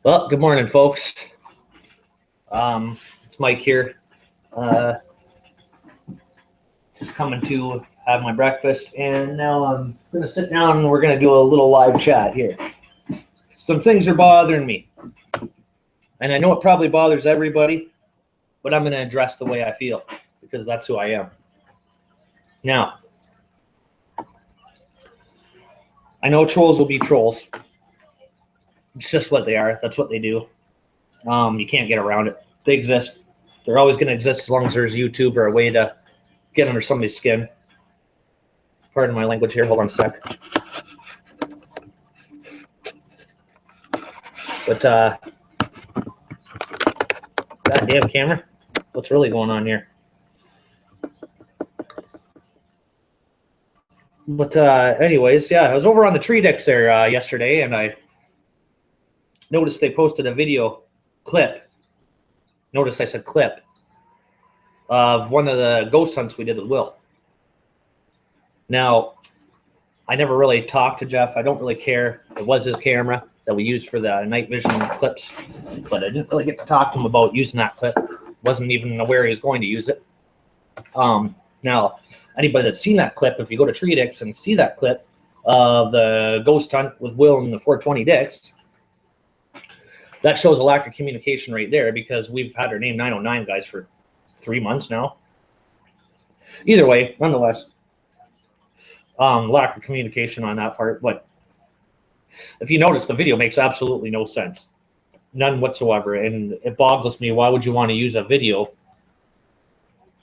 Well, good morning, folks. It's Mike here. Just coming to have my breakfast, and now I'm going to sit down and we're going to do a little live chat here. Some things are bothering me, and I know it probably bothers everybody, but I'm going to address the way I feel because that's who I am. Now, I know trolls will be trolls. It's just what they are. That's what they do. You can't get around it. They exist. They're always going to exist as long as there's YouTube or a way to get under somebody's skin. Pardon my language here. Hold on a sec. But, goddamn camera. What's really going on here? But anyways, yeah, I was over on the Tree Decks there yesterday, and I noticed they posted a video clip. Notice I said clip of one of the ghost hunts we did with Will. Now, I never really talked to Jeff. I don't really care. It was his camera that we used for the night vision clips, but I didn't really get to talk to him about using that clip. Wasn't even aware he was going to use it. Now, anybody that's seen that clip, if you go to Tree Dicks and see that clip of the ghost hunt with Will and the 420 Dicks, that shows a lack of communication right there because we've had our name 909 guys for 3 months now. Either way, nonetheless, lack of communication on that part. But if you notice, the video makes absolutely no sense. None whatsoever. And it boggles me. Why would you want to use a video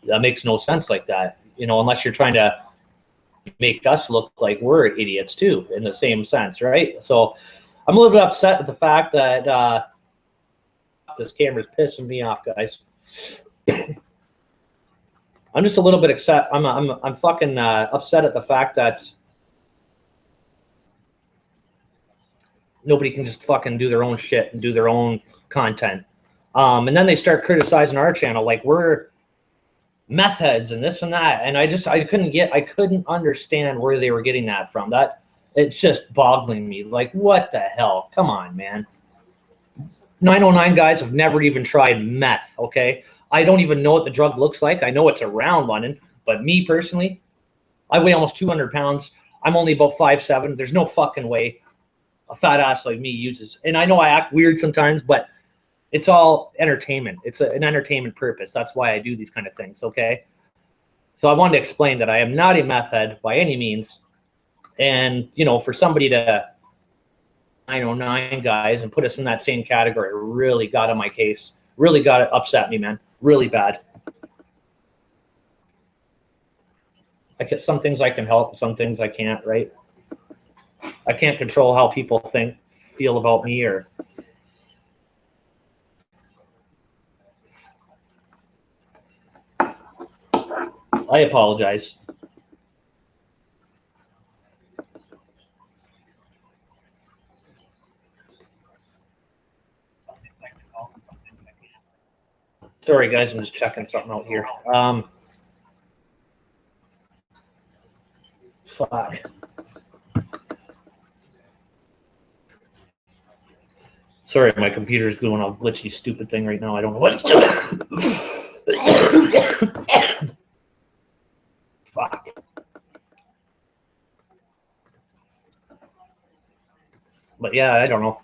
that makes no sense like that? You know, unless you're trying to make us look like we're idiots too, in the same sense, right? So I'm a little bit upset at the fact that this camera's pissing me off, guys. I'm just a little bit upset. I'm fucking upset at the fact that nobody can just fucking do their own shit and do their own content. And then they start criticizing our channel like we're meth heads and this and that. And I couldn't understand where they were getting that from. It's just boggling me. Like, what the hell? Come on, man. 909 guys have never even tried meth, okay? I don't even know what the drug looks like. I know it's around London, but me personally, I weigh almost 200 pounds. I'm only about 5'7". There's no fucking way a fat ass like me uses. And I know I act weird sometimes, but it's all entertainment. It's an entertainment purpose. That's why I do these kind of things, okay? So I wanted to explain that I am not a meth head by any means. And, you know, for somebody to 909 guys and put us in that same category really got on my case. Really got it upset me, man. Really bad. Some things I can help, some things I can't, right? I can't control how people feel about me or I apologize. Sorry, guys, I'm just checking something out here. Fuck. Sorry, my computer's doing a glitchy, stupid thing right now. I don't know what it's doing. Fuck. But yeah, I don't know.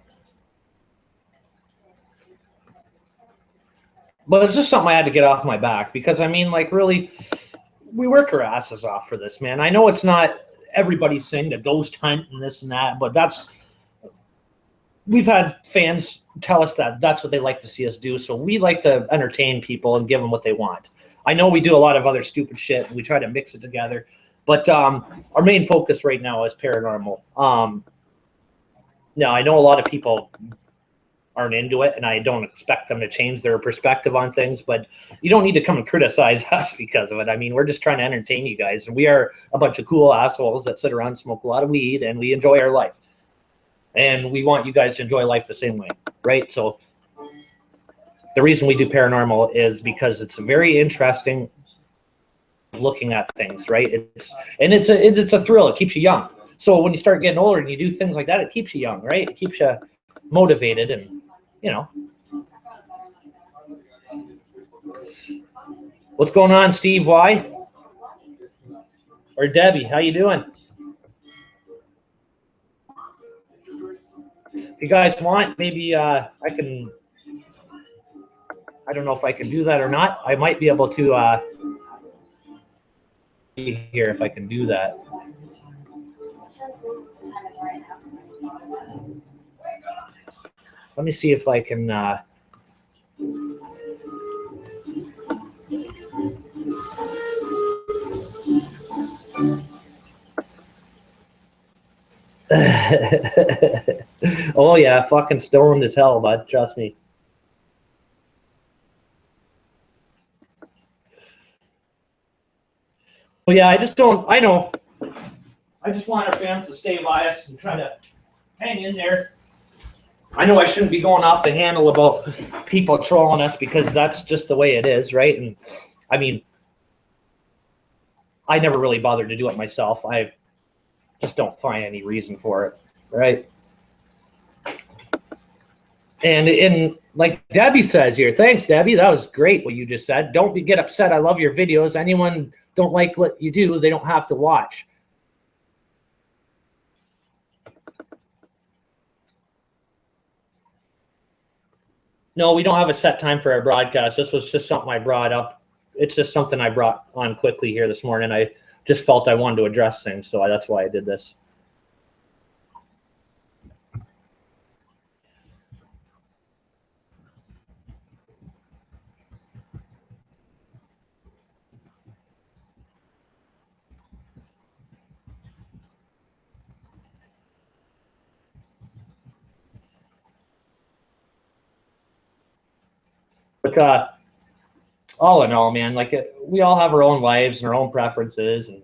But it's just something I had to get off my back because, I mean, like, really, we work our asses off for this, man. I know it's not everybody's thing to ghost hunt and this and that, but we've had fans tell us that that's what they like to see us do. So we like to entertain people and give them what they want. I know we do a lot of other stupid shit and we try to mix it together, but our main focus right now is paranormal. Now, I know a lot of people aren't into it, and I don't expect them to change their perspective on things, but you don't need to come and criticize us because of it. I mean, we're just trying to entertain you guys, and we are a bunch of cool assholes that sit around and smoke a lot of weed, and we enjoy our life. And we want you guys to enjoy life the same way, right? So the reason we do paranormal is because it's very interesting looking at things, right? It's a thrill. It keeps you young. So when you start getting older and you do things like that, it keeps you young, right? It keeps you motivated and you know. What's going on, Steve? Why? Or Debbie, how you doing? If you guys want, maybe I can, I don't know if I can do that or not. I might be able to here if I can do that. Let me see if I can oh yeah, fucking stoned as hell, bud. Trust me. Well, yeah, I just don't. I know. I just want our fans to stay biased and try to hang in there. I know I shouldn't be going off the handle about people trolling us because that's just the way it is, right? And I mean, I never really bothered to do it myself. I just don't find any reason for it, right? And like Debbie says here, thanks, Debbie. That was great what you just said. Don't get upset. I love your videos. Anyone don't like what you do, they don't have to watch. No, we don't have a set time for our broadcast. This was just something I brought up. It's just something I brought on quickly here this morning. I just felt I wanted to address things, so that's why I did this. But all in all, man, like we all have our own lives and our own preferences. And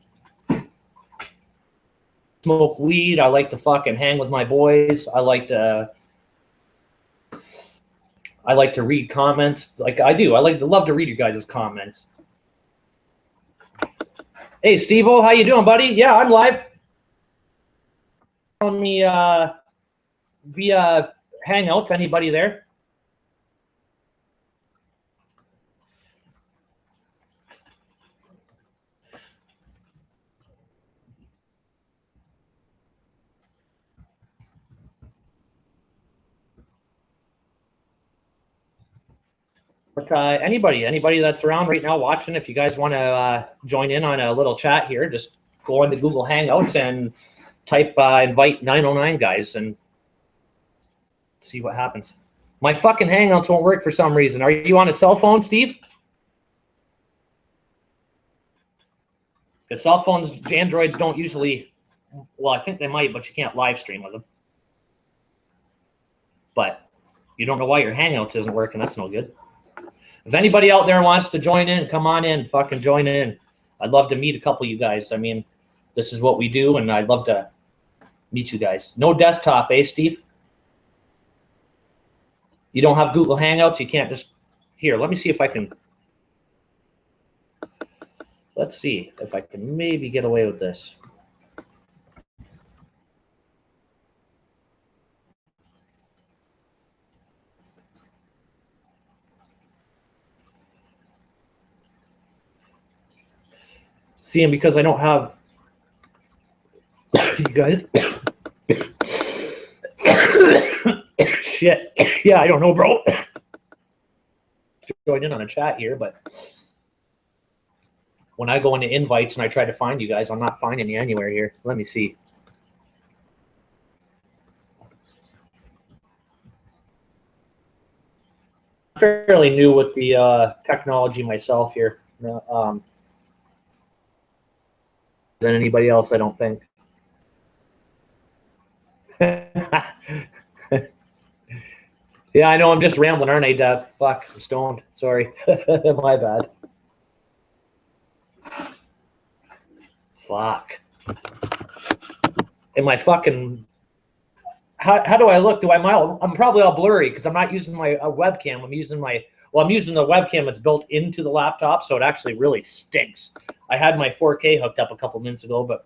smoke weed. I like to fucking hang with my boys. I like to read comments. Like I do. I love to read you guys' comments. Hey, Steve-O, how you doing, buddy? Yeah, I'm live. On me via Hangout. Anybody there? But anybody that's around right now watching, if you guys want to join in on a little chat here, just go into Google Hangouts and type invite 909 guys and see what happens. My fucking Hangouts won't work for some reason. Are you on a cell phone, Steve? Because cell phones, Androids don't usually, well, I think they might, but you can't live stream with them. But you don't know why your Hangouts isn't working. That's no good. If anybody out there wants to join in, come on in, fucking join in. I'd love to meet a couple of you guys. I mean, this is what we do, and I'd love to meet you guys. No desktop, eh, Steve? You don't have Google Hangouts? You can't just... Here, let me see if I can... Let's see if I can maybe get away with this. See, and because I don't have you guys, shit. Yeah, I don't know, bro. Join in on a chat here, but when I go into invites and I try to find you guys, I'm not finding you anywhere here. Let me see. I'm fairly new with the technology myself here. Than anybody else, I don't think. Yeah, I know. I'm just rambling, aren't I, Deb? Fuck, I'm stoned. Sorry. My bad. Fuck. Am I fucking... How do I look? I'm probably all blurry because I'm not using my webcam. I'm using my... Well, I'm using the webcam that's built into the laptop, so it actually really stinks. I had my 4K hooked up a couple minutes ago, but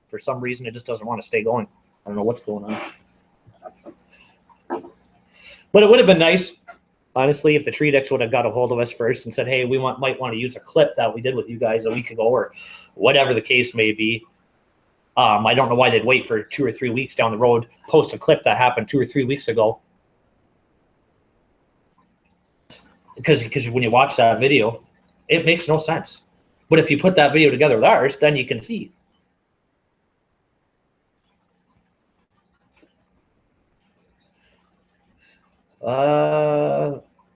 for some reason it just doesn't want to stay going. I don't know what's going on. But it would have been nice, honestly, if the Tree Decks would have got a hold of us first and said, hey, we might want to use a clip that we did with you guys a week ago or whatever the case may be. I don't know why they'd wait for 2 or 3 weeks down the road, post a clip that happened 2 or 3 weeks ago. Because when you watch that video, it makes no sense. But if you put that video together with ours, then you can see.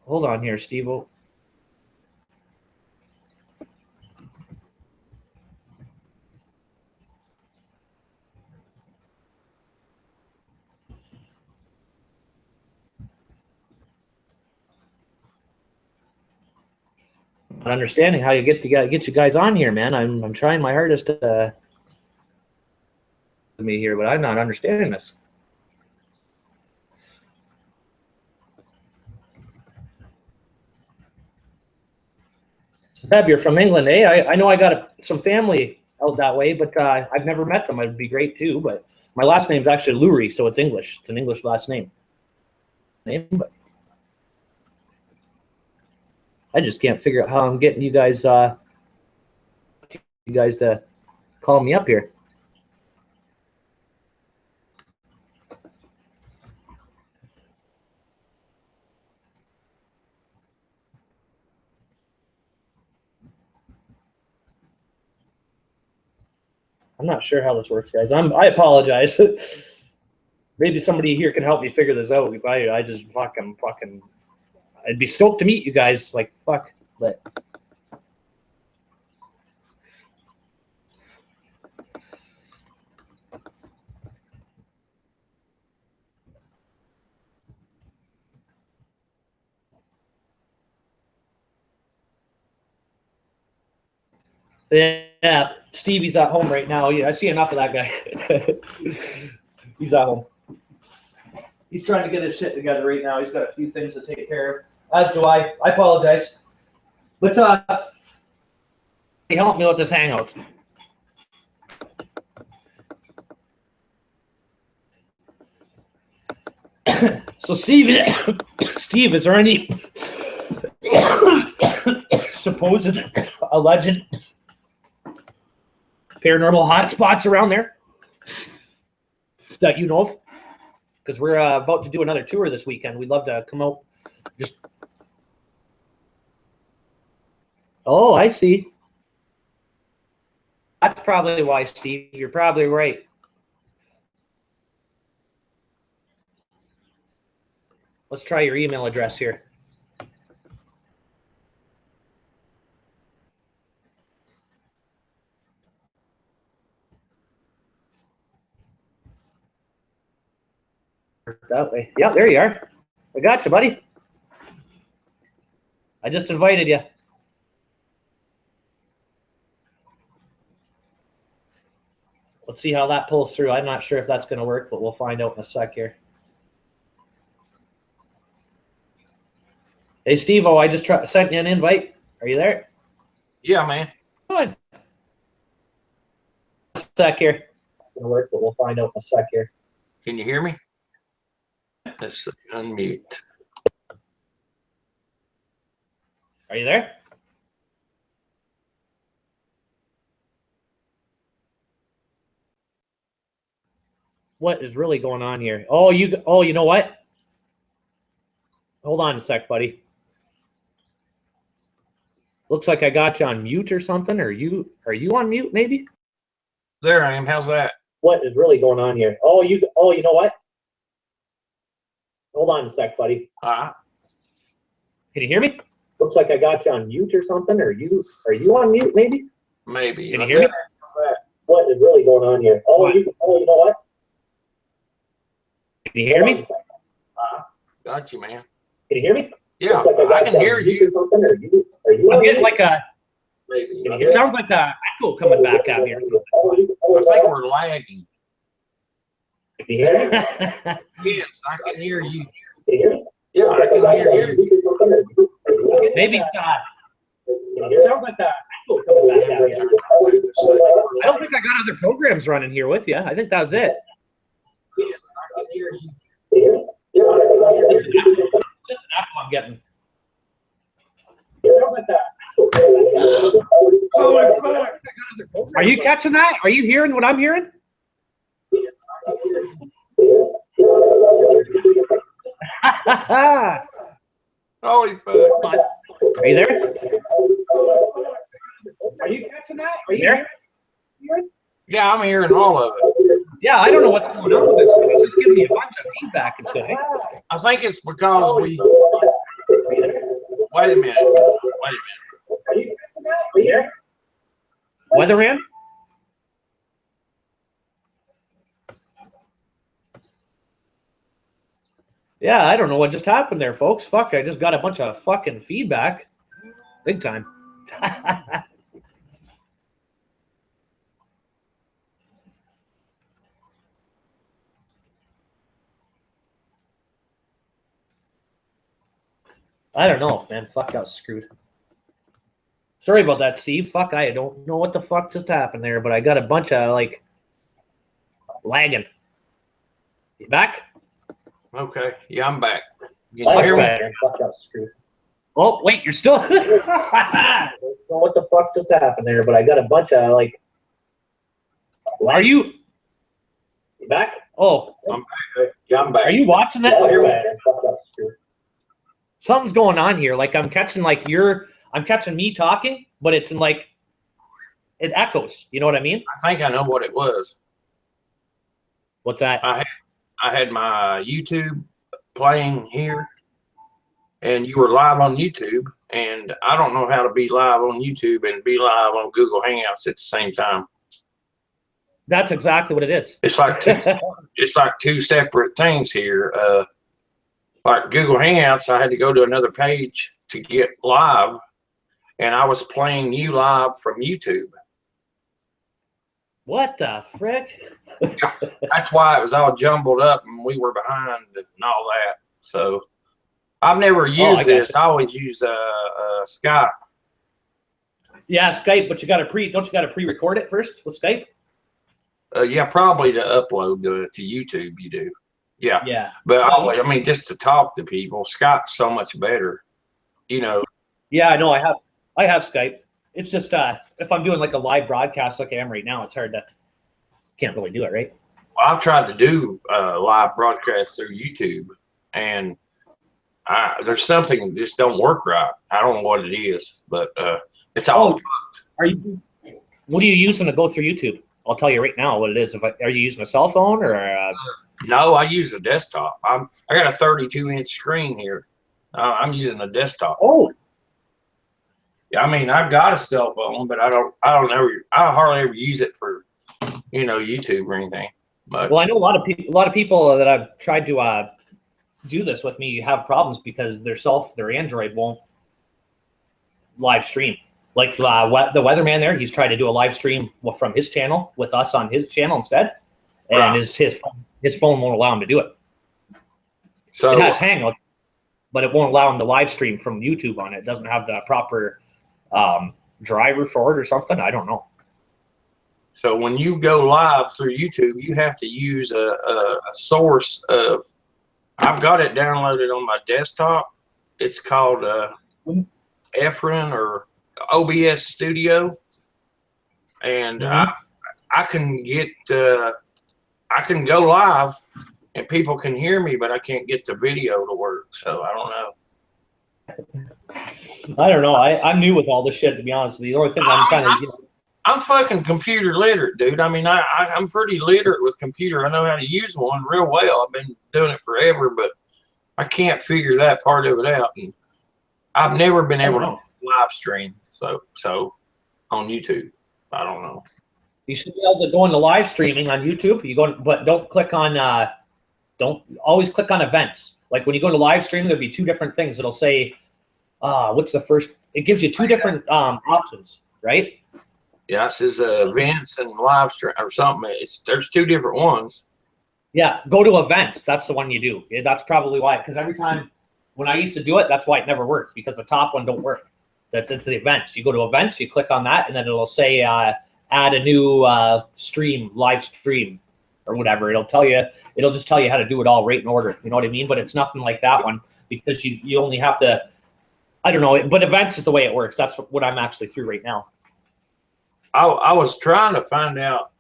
Hold on here, Steve-O. Not understanding how you get you guys on here, man. I'm trying my hardest to me here, but I'm not understanding this. Deb, you're from England, eh? I know I got some family out that way, but I've never met them. It'd be great too. But my last name's actually Lurie, so it's English. It's an English last name. But I just can't figure out how I'm getting you guys to call me up here. I'm not sure how this works, guys. I apologize. Maybe somebody here can help me figure this out. If I just fucking, I'd be stoked to meet you guys. Like fuck, but. Yeah, Stevie's at home right now. Yeah, I see enough of that guy. He's at home. He's trying to get his shit together right now. He's got a few things to take care of, as do I. I apologize. But help me with this hangout. So Steve, is there any supposed alleged paranormal hotspots around there that you know of? Because we're about to do another tour this weekend. We'd love to come out. Just oh, I see. That's probably why, Steve. You're probably right. Let's try your email address here. That way. Yeah, there you are. I got you, buddy. I just invited you. Let's see how that pulls through. I'm not sure if that's going to work, but we'll find out in a sec here. Hey, Steve-O, I just sent you an invite. Are you there? Yeah, man. Good. A sec here. It's going to work, but we'll find out in a sec here. Can you hear me? Let's unmute. Are you there? What is really going on here? Oh, you know what? Hold on a sec, buddy. Looks like I got you on mute or something. Are you on mute maybe? There I am. How's that? What is really going on here? Oh, you know what? Hold on a sec, buddy. Can you hear me? Looks like I got you on mute or something. Are you on mute maybe? Maybe. Can you hear me? What is really going on here? Oh, you know what? Can you hear me? Got you, man. Can you hear me? Yeah, I can hear you. I'm getting like a. Maybe. It sounds like a echo coming back out here. I think we're lagging. Can you hear me? Yes, I can hear you. Yeah, I can hear you. Maybe it sounds like a echo coming back out here. I don't think I got other programs running here with you. I think that was it. Yes, I can hear you. I'm getting. Holy fuck. Are you catching that? Are you hearing what I'm hearing? Holy fuck. Are you there? Are you catching that? Are you there? Yeah, I'm hearing all of it. Yeah, I don't know what's going on with this. It's just giving me a bunch of feedback and shit. Eh? I think it's because we. Wait a minute. Are you there? Weatherman? Yeah, I don't know what just happened there, folks. Fuck, I just got a bunch of fucking feedback. Big time. I don't know, man. Fuck, I was screwed. Sorry about that, Steve. Fuck, I don't know what the fuck just happened there, but I got a bunch of, like, lagging. You back? Okay. Yeah, I'm back. Can you Much hear me? better. Fuck, I was screwed. Oh, wait, you're still... I don't know what the fuck just happened there, but I got a bunch of, like... Are you... You back? Oh. I'm back. Yeah, I'm back. Are you watching that? Yeah, Something's going on here. Like, I'm catching, like, I'm catching me talking, but it's in, like... It echoes. You know what I mean? I think I know what it was. What's that? I had my YouTube playing here, and you were live on YouTube, and I don't know how to be live on YouTube and be live on Google Hangouts at the same time. That's exactly what it is. It's like two separate things here. Like Google Hangouts, I had to go to another page to get live, and I was playing you live from YouTube. What the frick? That's why it was all jumbled up, and we were behind and all that. So I've never used this. I always use Skype. Yeah, Skype, but don't you got to pre-record it first with Skype? Yeah, probably to upload to YouTube. You do. Yeah. Yeah. But I mean, just to talk to people, Skype's so much better. You know. Yeah, I know. I have Skype. It's just if I'm doing like a live broadcast like I am right now, it's hard to. Can't really do it, right? Well, I've tried to do live broadcasts through YouTube, and there's something that just don't work right. I don't know what it is, but it's all. What are you using to go through YouTube? I'll tell you right now what it is. Are you using a cell phone or? No, I use a desktop. I got a 32-inch screen here. I'm using a desktop. Oh. Yeah, I mean, I've got a cell phone, but I hardly ever use it for, YouTube or anything. Much. Well, I know a lot of people that I've tried to do this with me have problems because their Android won't live stream. Like the weatherman there, he's tried to do a live stream from his channel with us on his channel instead, and right. his phone won't allow him to do it. So it has Hangout, but it won't allow him to live stream from YouTube on it. It doesn't have the proper driver for it or something. I don't know. So when you go live through YouTube, you have to use a source of. I've got it downloaded on my desktop. It's called Efren or OBS Studio, and I can get I can go live and people can hear me, but I can't get the video to work. So I don't know. I'm new with all this shit, to be honest. The only thing I'm fucking computer literate, dude. I mean, I'm pretty literate with computer. I know how to use one real well. I've been doing it forever, but I can't figure that part of it out. And I've never been able to live stream. So on YouTube, I don't know. You should be able to go into live streaming on YouTube. But don't click on. Don't always click on events. Like when you go to live stream, there'll be two different things. It'll say, what's the first? It gives you two different options, right? Yeah, it says events and live stream or something. There's two different ones. Yeah, go to events. That's the one you do. Yeah, that's probably why. Because every time when I used to do it, that's why it never worked, because the top one don't work. That's into the events. You go to events, you click on that, and then it'll say add a new live stream or whatever. It'll just tell you how to do it all right in order. You know what I mean? But it's nothing like that one. because you only have to, I don't know, but events is the way it works. That's what I'm actually through right now. I was trying to find out,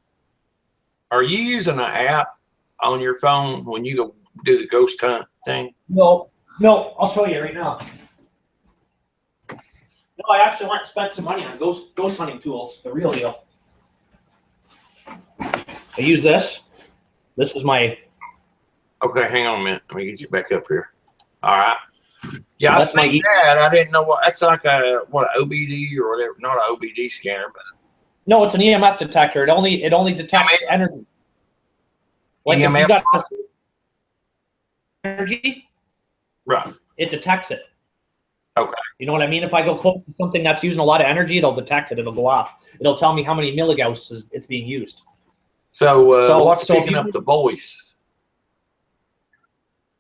are you using an app on your phone when you go do the ghost hunt thing? No, I'll show you right now. No, I actually went and spent some money on ghost hunting tools, the real deal. I use this. This is my. Okay, hang on a minute. Let me get you back up here. All right. Yeah, That's I see that. I didn't know what that's like. An OBD or whatever. Not an OBD scanner, but No, it's an EMF detector. It only detects energy. Like EMF? if you got energy, right. it detects it. Okay. You know what I mean? If I go close to something that's using a lot of energy, it'll detect it. It'll go off. It'll tell me how many milligauss it's being used. So what's so picking up the voice?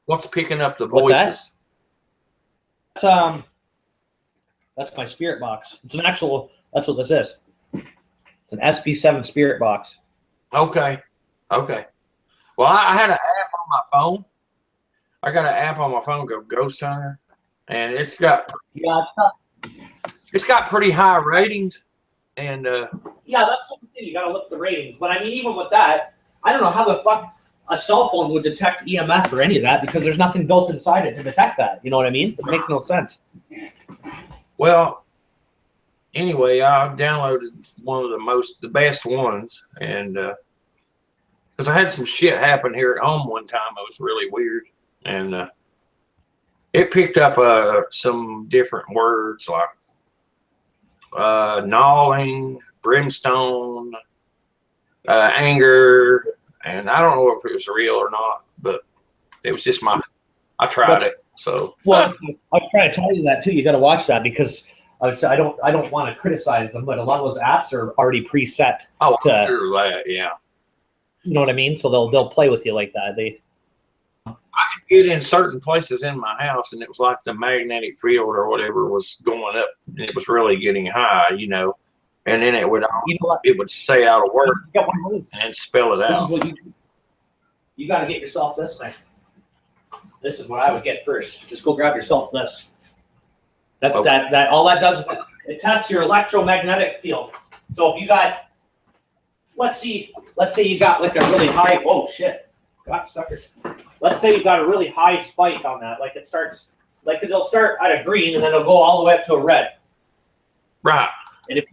What's picking up the voices? That's my spirit box. It's an actual. That's what this is. It's an SB7 spirit box. Okay. Okay. Well, I had an app on my phone. I got an app on my phone called Ghost Hunter, and it's got pretty high ratings. And yeah, that's the thing. You gotta look at the ratings. But I mean, even with that, I don't know how the fuck a cell phone would detect EMF or any of that because there's nothing built inside it to detect that. You know what I mean? It makes no sense. Well, anyway, I downloaded one of the best ones, and because I had some shit happen here at home one time, it was really weird, and it picked up some different words like gnawing, brimstone, anger, and I don't know if it was real or not, but it was just I tried it. So well, I was trying to tell you that too. You got to watch that because I don't want to criticize them, but a lot of those apps are already preset. Oh, sure that, yeah. You know what I mean? So they'll play with you like that. I could get in certain places in my house, and it was like the magnetic field or whatever was going up, and it was really getting high, you know. And then it would say out a word and spell it out. This is what you got to get yourself this thing. This is what I would get first. Just go grab yourself this. That's okay. that all that does is it tests your electromagnetic field. So if you got, let's say you got like a really high, oh shit, God, sucker. Let's say you got a really high spike on that, like it starts, like it'll start at a green and then it'll go all the way up to a red. Right. And if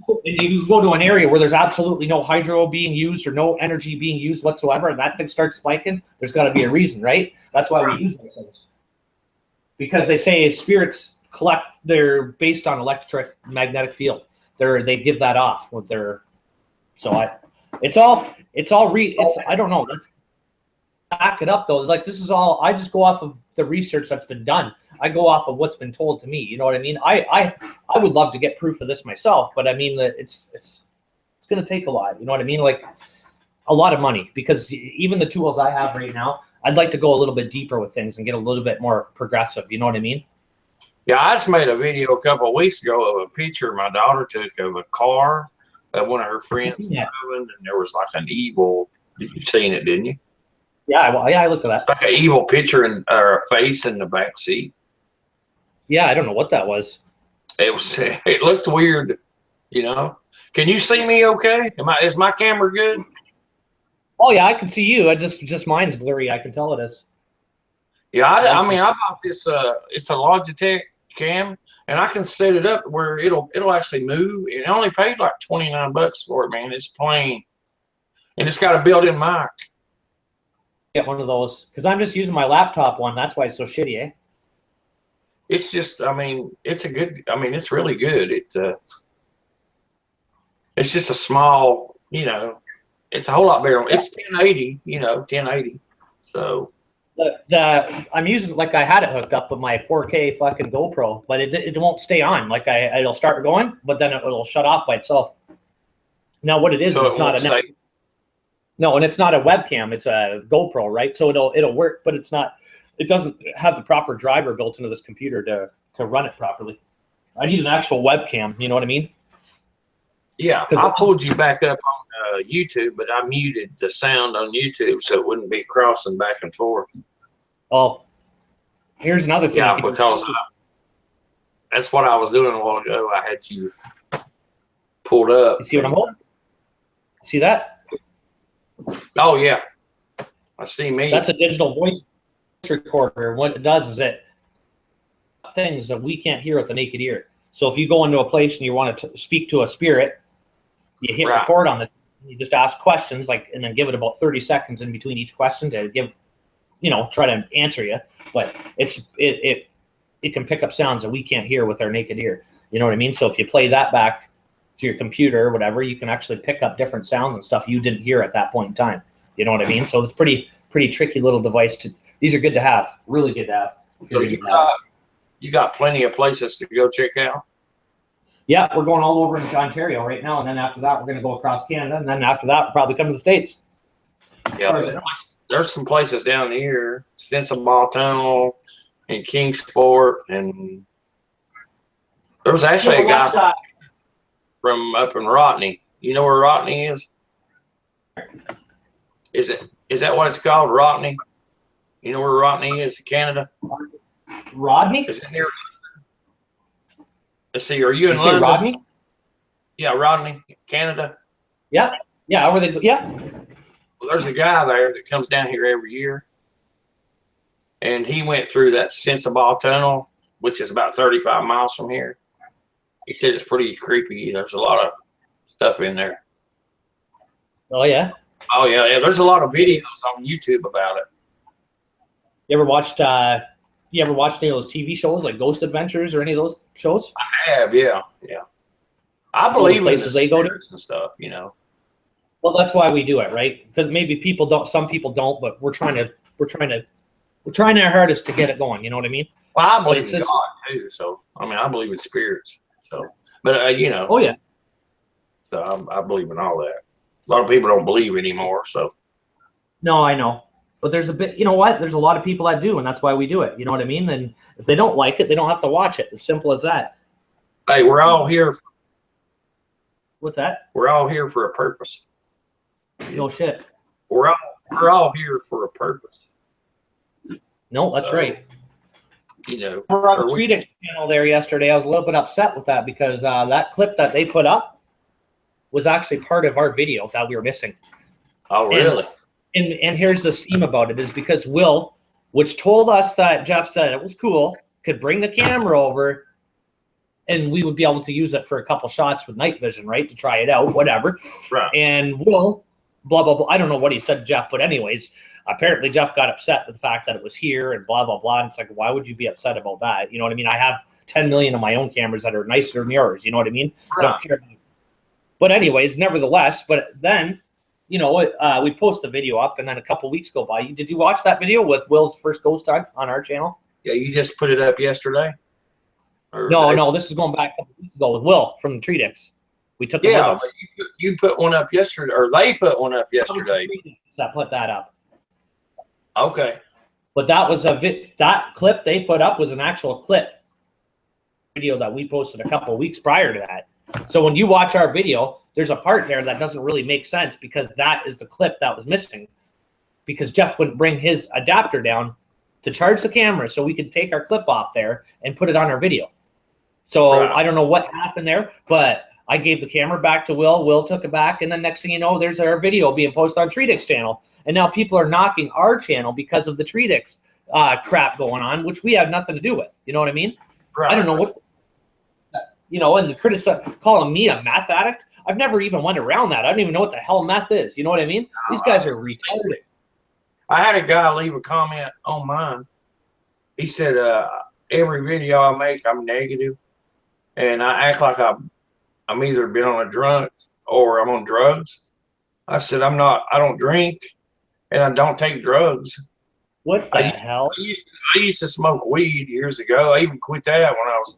you go to an area where there's absolutely no hydro being used or no energy being used whatsoever, and that thing starts spiking, there's got to be a reason, right? That's why we use those things. Because they say spirits they're based on electromagnetic field. They give that off with their. So I don't know. Let's back it up though. Like this is all. I just go off of the research that's been done. I go off of what's been told to me. You know what I mean? I would love to get proof of this myself, but I mean that it's going to take a lot. You know what I mean? Like a lot of money, because even the tools I have right now, I'd like to go a little bit deeper with things and get a little bit more progressive. You know what I mean? Yeah, I just made a video a couple of weeks ago of a picture my daughter took of a car that one of her friends was driving, and there was like an evil. You seen it, didn't you? Yeah, well, yeah, I looked at that. It's like an evil picture or a face in the back seat. Yeah, I don't know what that was. It looked weird, you know. Can you see me okay? Is my camera good? Oh yeah, I can see you. I just mine's blurry. I can tell it is. Yeah, I mean, I bought this. It's a Logitech cam, and I can set it up where it'll actually move. It only paid like $29 for it, man. It's plain, and it's got a built-in mic. Get one of those because I'm just using my laptop one. That's why it's so shitty, eh? It's just, I mean, it's really good. It's just a small, you know, it's a whole lot better. It's 1080, you know, 1080. So I'm using, like, I had it hooked up with my 4K fucking GoPro, but it won't stay on. Like it'll start going, but then it'll shut off by itself. Now what it is, it's not no, and it's not a webcam. It's a GoPro, right? So it'll work, but it doesn't have the proper driver built into this computer to run it properly. I need an actual webcam. You know what I mean? Yeah, I pulled you back up on YouTube, but I muted the sound on YouTube so it wouldn't be crossing back and forth. Oh, Here's another thing. Yeah, because that's what I was doing a while ago. I had you pulled up. You see what I'm holding? See that? Oh yeah, I see me. That's a digital voice recorder. What it does is it things that we can't hear with the naked ear. So if you go into a place and you want to speak to a spirit, you hit record on it. You just ask questions, like, and then give it about 30 seconds in between each question to give, try to answer you. But it can pick up sounds that we can't hear with our naked ear. You know what I mean? So if you play that back to your computer or whatever, you can actually pick up different sounds and stuff you didn't hear at that point in time. You know what I mean? So it's pretty tricky little device to. These are good to have, really good to have. So you got plenty of places to go check out. Yeah, we're going all over into Ontario right now, and then after that, we're going to go across Canada, and then after that, we'll probably come to the States. Yeah, there's some places down here, Sensabaugh Tunnel and Kingsport, and there was actually a guy from up in Rotney. You know where Rotney is? Is that what it's called, Rotney? You know where Rotney is, Canada? Rodney? Is it near? Let's see. Are you in Say London? Rodney? Yeah, Rodney, Canada. Yeah. Over the Well, there's a guy there that comes down here every year, and he went through that Sensabaugh Tunnel, which is about 35 miles from here. He said it's pretty creepy. There's a lot of stuff in there. Oh yeah. Oh yeah. There's a lot of videos on YouTube about it. You ever watched any of those TV shows like Ghost Adventures or any of those shows? I have, yeah. I believe in places they go to and stuff, Well, that's why we do it, right? Because maybe people don't. Some people don't, but we're trying our hardest to get it going. You know what I mean? Well, I believe in God too. So I believe in spirits. So, but Oh yeah. So I believe in all that. A lot of people don't believe anymore. So. No, I know. But there's a bit, there's a lot of people that do, and that's why we do it. You know what I mean? And if they don't like it, they don't have to watch it. As simple as that. Hey, we're all here. What's that? We're all here for a purpose. No shit. We're all here for a purpose. No, that's right. We're on the Treatix channel there yesterday. I was a little bit upset with that because that clip that they put up was actually part of our video that we were missing. Oh, really? And here's the scheme about it is because Will, which told us that Jeff said it was cool, could bring the camera over and we would be able to use it for a couple shots with night vision, right? To try it out, whatever. Right. And Will, blah, blah, blah. I don't know what he said to Jeff, but anyways, apparently Jeff got upset with the fact that it was here and blah, blah, blah. And it's like, why would you be upset about that? You know what I mean? I have 10 million of my own cameras that are nicer than yours. You know what I mean? Right. I don't care. But anyways, nevertheless, but then, we post the video up and then a couple weeks go by. Did you watch that video with Will's first ghost hunt on our channel? Yeah, you just put it up yesterday? No, this is going back a couple weeks ago with Will from the Treatix. We took it with us. But you put one up yesterday, or they put one up yesterday. I put that up. Okay. But that was that clip they put up was an actual clip video that we posted a couple of weeks prior to that. So when you watch our video, there's a part there that doesn't really make sense because that is the clip that was missing because Jeff wouldn't bring his adapter down to charge the camera so we could take our clip off there and put it on our video. So right. I don't know what happened there, but I gave the camera back to Will. Will took it back, and then next thing you know, there's our video being posted on Treatix channel. And now people are knocking our channel because of the Treatix crap going on, which we have nothing to do with. You know what I mean? Right. I don't know what, and calling me a meth addict. I've never even went around that. I don't even know what the hell meth is. You know what I mean? These guys are retarded. I had a guy leave a comment on mine. He said, every video I make, I'm negative, and I act like I'm either been on a drunk or I'm on drugs. I said, I don't drink, and I don't take drugs. What the hell? I used to smoke weed years ago. I even quit that when I was,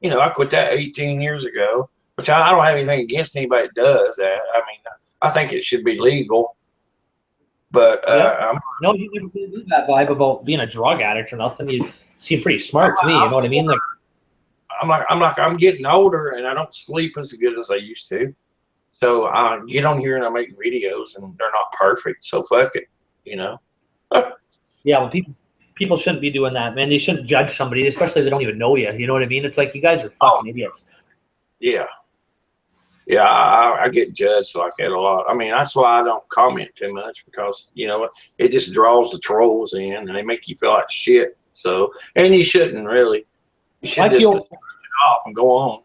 I quit that 18 years ago, which I don't have anything against anybody that does that. I mean, I think it should be legal. But no, you never do that vibe about being a drug addict or nothing. You seem pretty smart to me. You know what I mean? Like, I'm getting older and I don't sleep as good as I used to. So I get on here and I make videos and they're not perfect. So fuck it, Yeah, when people shouldn't be doing that, man. They shouldn't judge somebody, especially if they don't even know you. You know what I mean? It's like you guys are fucking idiots. Yeah. Yeah, I get judged like that a lot. I mean, that's why I don't comment too much because, you know, it just draws the trolls in and they make you feel like shit. So, and you shouldn't really. You should just turn it off and go on.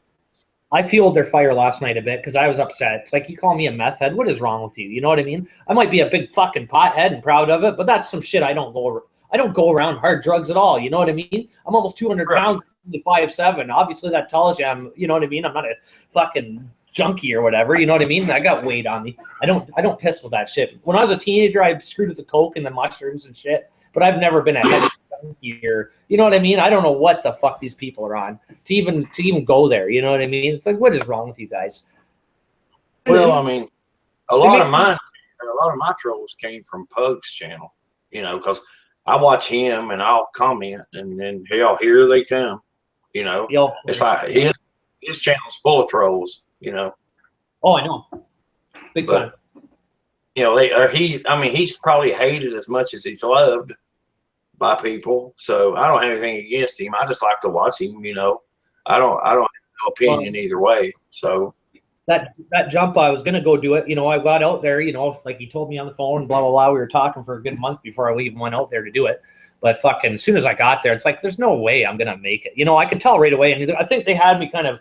I fueled their fire last night a bit because I was upset. It's like, you call me a meth head. What is wrong with you? You know what I mean? I might be a big fucking pothead and proud of it, but that's some shit I don't go around hard drugs at all. You know what I mean? I'm almost 200 pounds, 5'7". Obviously, that tells you you know what I mean? I'm not a fucking junkie or whatever. You know what I mean? I got weight on me. I don't piss with that shit. When I was a teenager, I screwed with the coke and the mushrooms and shit, but I've never been a heavy junkie or, you know what I mean? I don't know what the fuck these people are on to even go there. You know what I mean? It's like, what is wrong with you guys? Well, I mean, a lot of my trolls came from Pug's channel, you know, because I watch him and I'll comment and then hell, here they come, you know. It's like his channel's full of trolls, you know. Oh, I know. Big time. You know, he's probably hated as much as he's loved by people. So I don't have anything against him. I just like to watch him, you know. I don't have no opinion either way. So that jump, I was gonna go do it. You know, I got out there, you know, like he told me on the phone, blah blah blah. We were talking for a good month before I even went out there to do it. But fucking as soon as I got there, it's like there's no way I'm gonna make it. You know, I could tell right away. And I think they had me kind of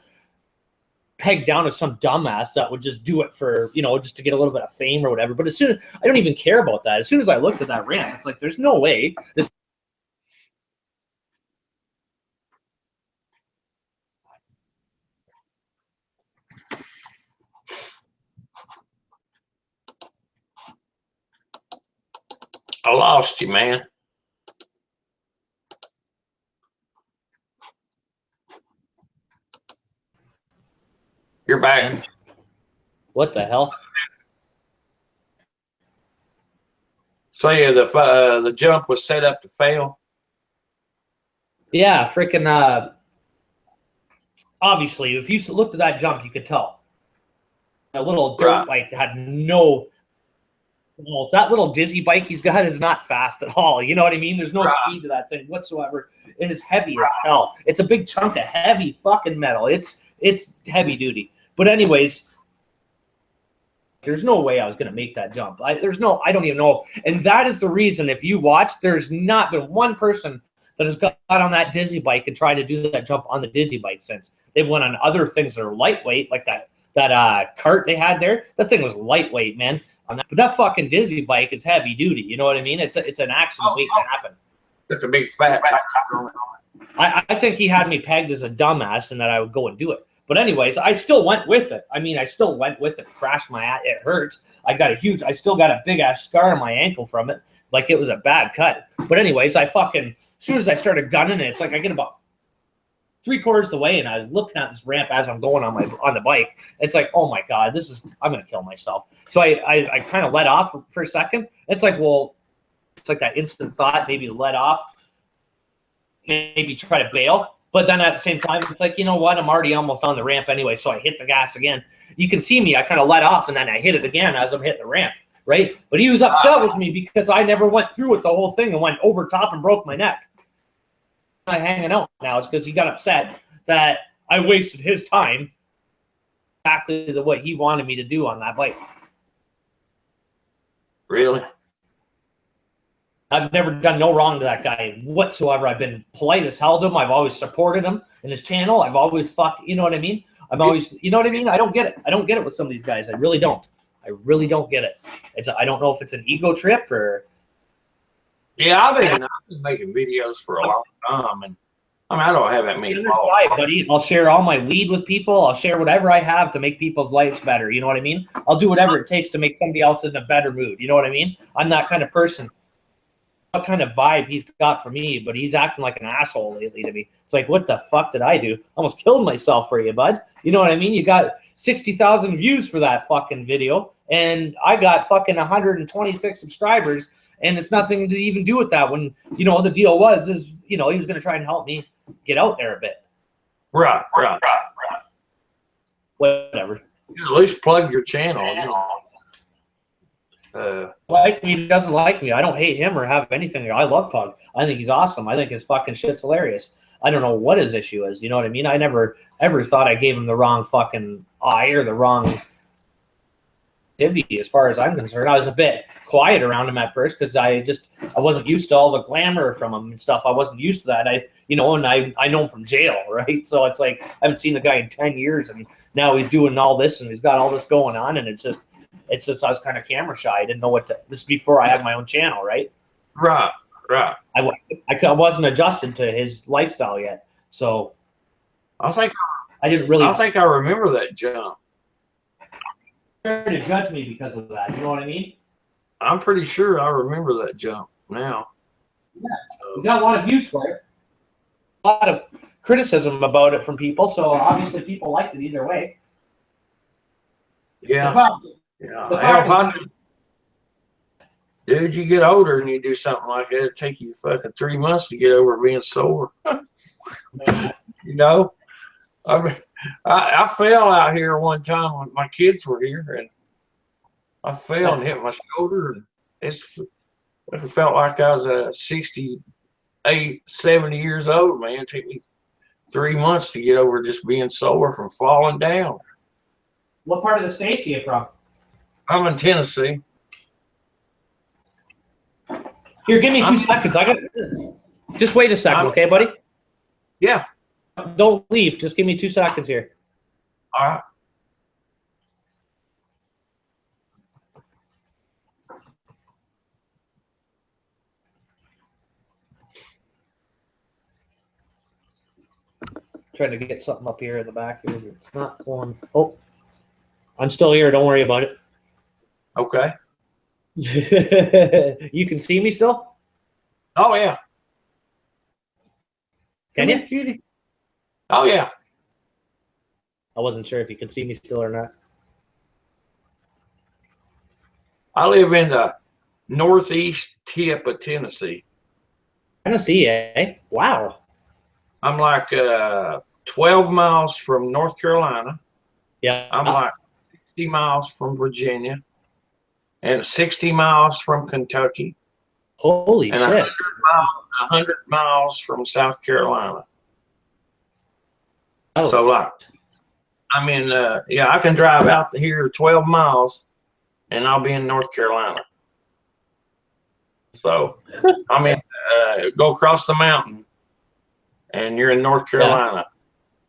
pegged down as some dumbass that would just do it for, you know, just to get a little bit of fame or whatever. But as soon as I don't even care about that. As soon as I looked at that ramp, it's like there's no way this. I lost you, man. You're back. What the hell? So yeah, the jump was set up to fail. Yeah, freaking. Obviously, if you looked at that jump, you could tell. A little dirt bike had no. Well, that little dizzy bike he's got is not fast at all. You know what I mean? There's no speed to that thing whatsoever. It is heavy as hell. It's a big chunk of heavy fucking metal. It's heavy duty. But anyways, there's no way I was going to make that jump. I don't even know. And that is the reason, if you watch, there's not been one person that has got on that dizzy bike and tried to do that jump on the dizzy bike since. They've went on other things that are lightweight, like that cart they had there. That thing was lightweight, man. But that fucking dizzy bike is heavy duty. You know what I mean? It's an accident waiting to happen. It's a big fat. I think he had me pegged as a dumbass and that I would go and do it. But anyways, I still went with it. I mean, I still went with it. Crashed my ass. It hurt. I still got a big ass scar on my ankle from it. Like it was a bad cut. But anyways, as soon as I started gunning it, it's like I get about 3/4 of the way and I was looking at this ramp as I'm going on the bike. It's like, oh my God, I'm going to kill myself. So I kind of let off for a second. It's like, well, it's like that instant thought, maybe let off, maybe try to bail. But then at the same time, it's like, you know what? I'm already almost on the ramp anyway. So I hit the gas again. You can see me. I kind of let off and then I hit it again as I'm hitting the ramp, right? But he was upset with me because I never went through with the whole thing and went over top and broke my neck. I'm not hanging out now. It's because he got upset that I wasted his time exactly the way he wanted me to do on that bike. Really? I've never done no wrong to that guy whatsoever. I've been polite as hell to him. I've always supported him in his channel. I've always you know what I mean? You know what I mean? I don't get it. I don't get it with some of these guys. I really don't. I really don't get it. I don't know if it's an ego trip or. Yeah, I've been making videos for a long time, and I mean, I don't have that many followers. Buddy, I'll share all my weed with people. I'll share whatever I have to make people's lives better. You know what I mean? I'll do whatever it takes to make somebody else in a better mood. You know what I mean? I'm that kind of person. What kind of vibe he's got for me, but he's acting like an asshole lately to me. It's like, what the fuck did I do? Almost killed myself for you, bud. You know what I mean? You got 60,000 views for that fucking video, and I got fucking 126 subscribers, and it's nothing to even do with that. When, you know, the deal is, you know, he was going to try and help me get out there a bit. Right. Whatever. You at least plug your channel, you know. Like me, he doesn't like me. I don't hate him or have anything. I love Pug. I think he's awesome. I think his fucking shit's hilarious. I don't know what his issue is. You know what I mean? I never ever thought I gave him the wrong fucking eye or the wrong activity as far as I'm concerned. I was a bit quiet around him at first because I wasn't used to all the glamour from him and stuff. I wasn't used to that. And I know him from jail, right? So it's like I haven't seen the guy in 10 years, and now he's doing all this and he's got all this going on, and it's just I was kind of camera shy. I didn't know what to. This is before I had my own channel, right? Right. I wasn't adjusted to his lifestyle yet, so I think I didn't really. I think I remember that jump. To judge me because of that. You know what I mean? I'm pretty sure I remember that jump now. Yeah, we got a lot of views for it. A lot of criticism about it from people, so obviously people liked it either way. Yeah. The Dude, you get older and you do something like that, it'd take you fucking 3 months to get over being sore. You know? I fell out here one time when my kids were here, and I fell and hit my shoulder, and it felt like I was 68, 70 years old, man. It took me 3 months to get over just being sore from falling down. What part of the states are you from? I'm in Tennessee. Here, give me 2 seconds. Just wait a second, okay, buddy? Yeah. Don't leave. Just give me 2 seconds here. All right. Trying to get something up here in the back here. It's not going. Oh, I'm still here. Don't worry about it. Okay. You can see me still? Oh, yeah. Can you? Cutie? Oh, yeah. I wasn't sure if you could see me still or not. I live in the northeast tip of Tennessee. Tennessee, eh? Wow. I'm like 12 miles from North Carolina. Yeah. I'm like 60 miles from Virginia and 60 miles from Kentucky. Holy and shit. 100 miles from South Carolina. Oh. So like, I'm in, I can drive out here 12 miles and I'll be in North Carolina. So I mean, go across the mountain and you're in North Carolina.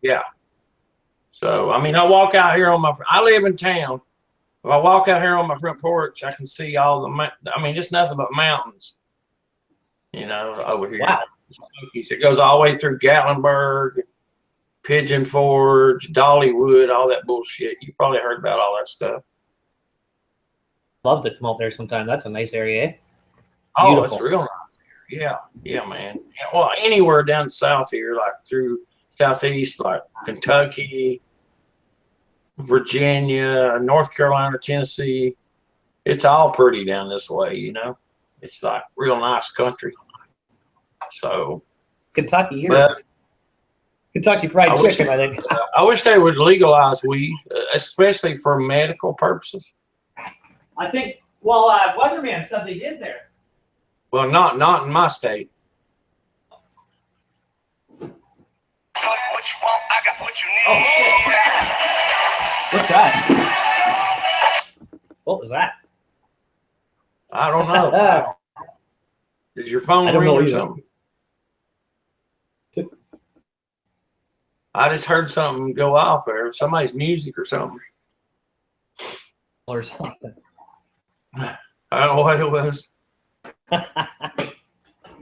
Yeah. So, I mean, I walk out here on I live in town. If I walk out here on my front porch, I can see all just nothing but mountains, over here. Wow. It goes all the way through Gatlinburg, Pigeon Forge, Dollywood, all that bullshit. You probably heard about all that stuff. Love to come out there sometime. That's a nice area, eh? Oh, Beautiful. it's real nice here. Yeah, man. Yeah, well, anywhere down south here, like through southeast, like Kentucky, Virginia, North Carolina, Tennessee. It's all pretty down this way, It's like real nice country. So Kentucky here. But Kentucky Fried Chicken, I think. I wish they would legalize weed, especially for medical purposes. I think, well, Weatherman said they did there. Well, not in my state. Oh, shit. What's that? What was that? I don't know. Did your phone ring or something? I just heard something go off there. Somebody's music or something. Or something. I don't know what it was.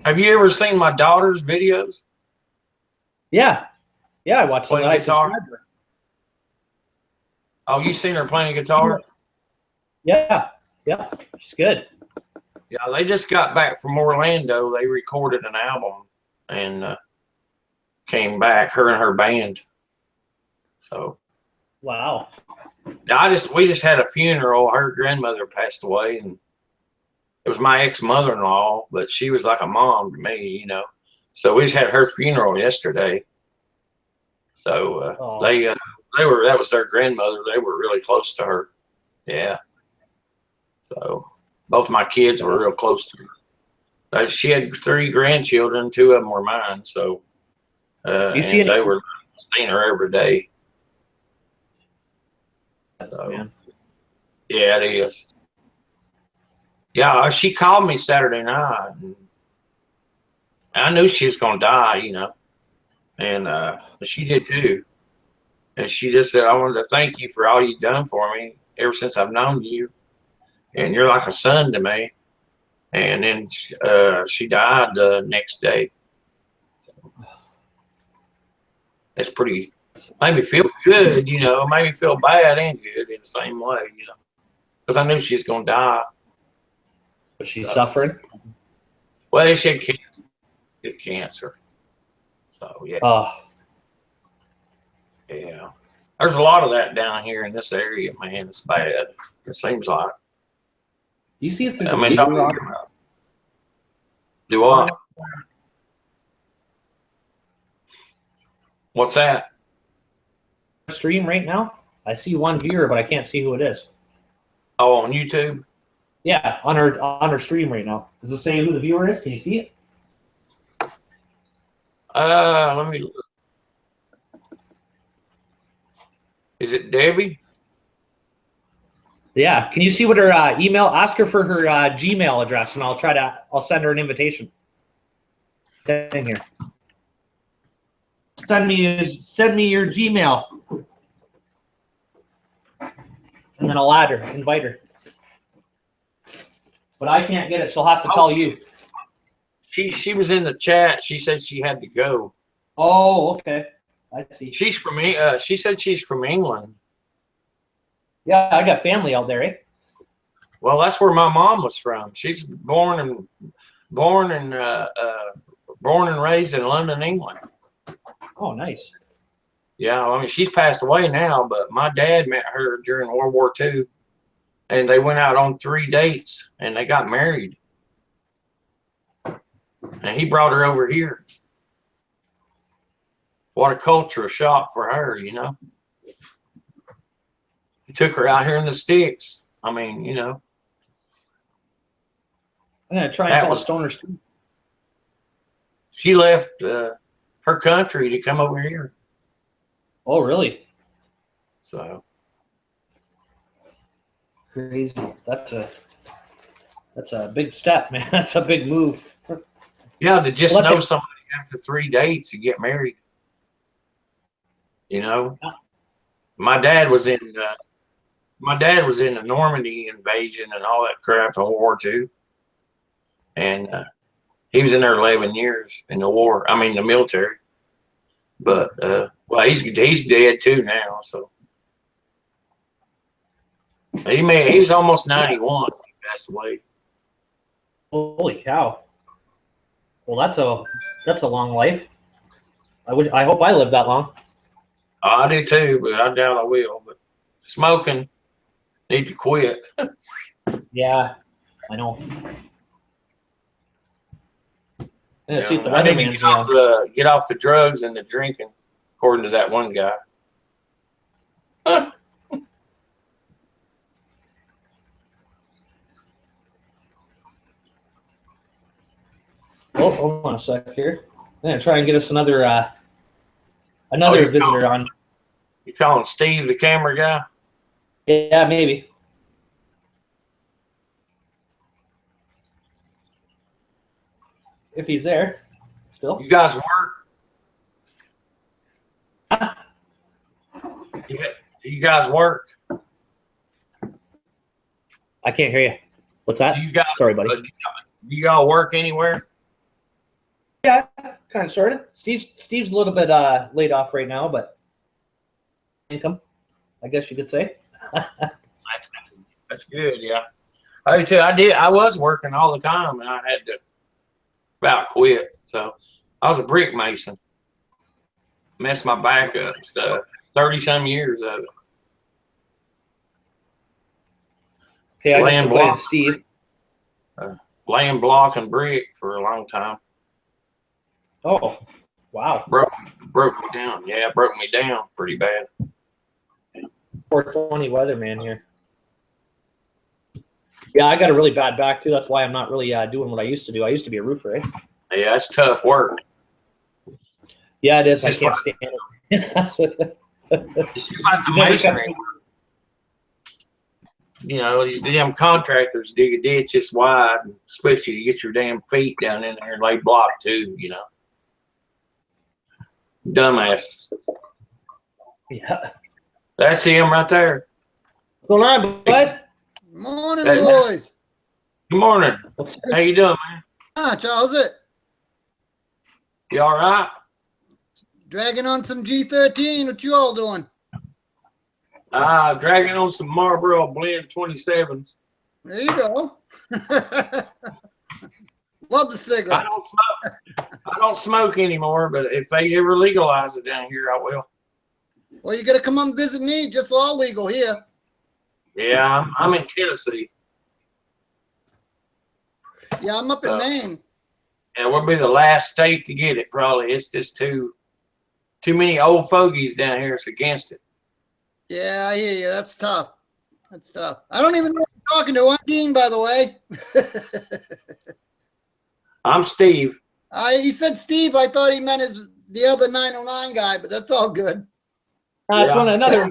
Have you ever seen my daughter's videos? Yeah. Yeah, I watched playing some guitar. Oh, you seen her playing guitar? Yeah. Yeah. She's good. Yeah, they just got back from Orlando. They recorded an album and came back, her and her band. So wow. We just had a funeral. Her grandmother passed away, and it was my ex-mother-in-law, but she was like a mom to me, So we just had her funeral yesterday. So that was their grandmother. They were really close to her. Yeah. So both my kids were real close to her. She had 3 grandchildren. 2 of them were mine. So, You see and they were seeing her every day. So, man. Yeah, it is. Yeah, she called me Saturday night. And I knew she was gonna die, you know, and she did too. And she just said, "I wanted to thank you for all you've done for me ever since I've known you, and you're like a son to me." And then she died the next day. It's pretty. Made me feel good, you know. Made me feel bad and good in the same way, you know, because I knew she was gonna die. Was she suffering? Well, she had cancer. So yeah. Yeah. There's a lot of that down here in this area, man. It's bad. It seems like. Do you see if there's I a mean, viewer on do what? What's that? stream right now? I see one viewer, but I can't see who it is. Oh, on YouTube? Yeah, on her stream right now. Does it say who the viewer is? Can you see it? Let me look. Is it Debbie? Yeah. Can you see what her email? Ask her for her Gmail address, and I'll send her an invitation. In here. Send me your Gmail, and then I'll add her, invite her. But I can't get it. She'll have to tell you. She was in the chat. She said she had to go. Oh, okay. I see. She's from she said she's from England. Yeah, I got family out there, eh? Well, that's where my mom was from. She's born and raised in London, England. Oh, nice. Yeah, I mean, she's passed away now, but my dad met her during World War II, and they went out on 3 dates, and they got married. And he brought her over here. What a cultural shock for her, you know. He took her out here in the sticks. I mean, you know. I'm gonna try and call Stoner Street. She left her country to come over here. Oh, really? So crazy. That's a big step, man. That's a big move. Yeah, to just know somebody after 3 dates and get married. You know, my dad was in the Normandy invasion and all that crap in World War II, and he was in there 11 years in the war. I mean, the military. But well, he's dead too now. So he was almost 91 when he passed away. Holy cow! Well, that's a long life. I hope I live that long. I do too, but I doubt I will. But smoking, need to quit. Yeah, I know. Yeah, see if the I need to get off the drugs and the drinking, according to that one guy. Oh, hold on a sec here. I'm gonna try and get us another visitor on. You calling Steve the camera guy? Yeah, maybe. If he's there, still. You guys work? You guys work? I can't hear you. What's that? Sorry, buddy. Do y'all work anywhere? Yeah, kind of, sort of. Steve's a little bit laid off right now, but income, I guess you could say. That's good, yeah. I do too. I was working all the time, and I had to about quit. So I was a brick mason. Messed my back up. 30-some years of it. Okay, I just invited Steve. Laying block and brick for a long time. Oh, wow. Broke me down. Yeah, broke me down pretty bad. 420 weatherman here. Yeah, I got a really bad back too. That's why I'm not really doing what I used to do. I used to be a roofer. Eh? Yeah, that's tough work. Yeah, it is. I It's can't just stand it. It's just like the You never masonry. got- You know, these damn contractors dig a ditch this wide, especially to get your damn feet down in there and lay block too, you know. Dumbass. Yeah. That's him right there. What's going on, bud? Morning, Hey, boys. Good morning. What's How you doing, man? Ah, how's it? You all right? Dragging on some G13. What you all doing? Dragging on some Marlboro Blend 27s. There you go. Love the I cigarettes. don't smoke. I don't smoke anymore, but if they ever legalize it down here, I will. Well, you got to come and visit me. Just all legal here. Yeah, I'm in Tennessee. Yeah, I'm up in Maine. And we'll be the last state to get it, probably. It's just too many old fogies down here. It's against it. Yeah, I hear you. That's tough. That's tough. I don't even know who you're talking to. I'm Dean, by the way. I'm Steve. He said Steve. I thought he meant the other 909 guy, but that's all good. It's Yeah. on another.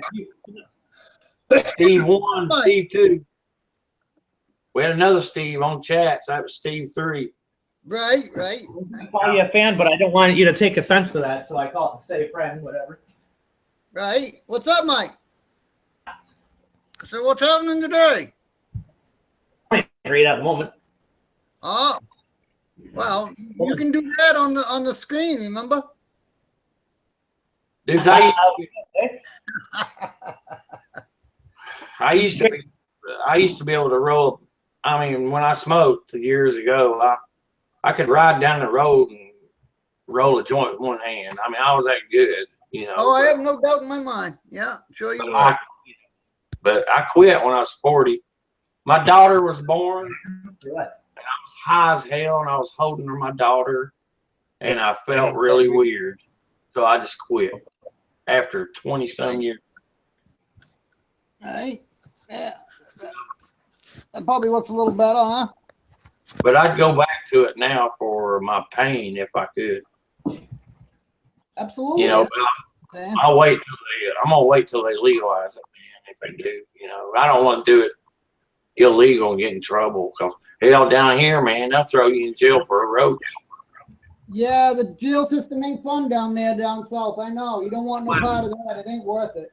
Steve 1, Steve 2. We had another Steve on chat, so that was Steve 3. Right, right. I call you a fan, but I don't want you to take offense to that, so I call it say friend, whatever. Right. What's up, Mike? So what's happening today? Great at the moment. Oh, well, you can do that on the screen. Remember? Dudes, I used to be able to roll. I mean, when I smoked years ago, I could ride down the road and roll a joint with one hand. I mean, I was that good, you know. Oh, I have no doubt in my mind. Yeah, sure you But are. But I quit when I was 40. My daughter was born. What? I was high as hell, and I was holding her, my daughter, and I felt really weird. So I just quit after 20-some years. Right. Yeah. That probably looks a little better, huh? But I'd go back to it now for my pain if I could. Absolutely. You know, Yeah. I'm gonna wait till they legalize it, man. If they do, you know, I don't want to do it illegal and get in trouble. Cause hell, down here, man, they'll throw you in jail for a roach. Yeah, the jail system ain't fun down there down south. I know. You don't want no part of that. It ain't worth it.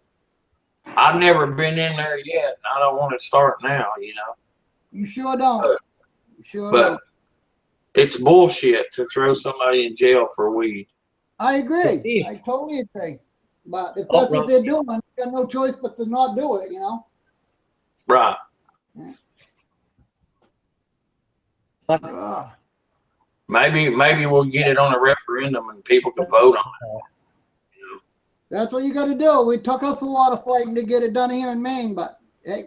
I've never been in there yet, and I don't want to start now. You know, You sure don't. You sure but don't. it's bullshit to throw somebody in jail for weed. I agree. Steve. I totally agree. But if that's what they're doing, you got no choice but to not do it, you know? Right. Ugh. Maybe we'll get it on a referendum and people can vote on it. That's what you got to do. It took us a lot of fighting to get it done here in Maine, but hey,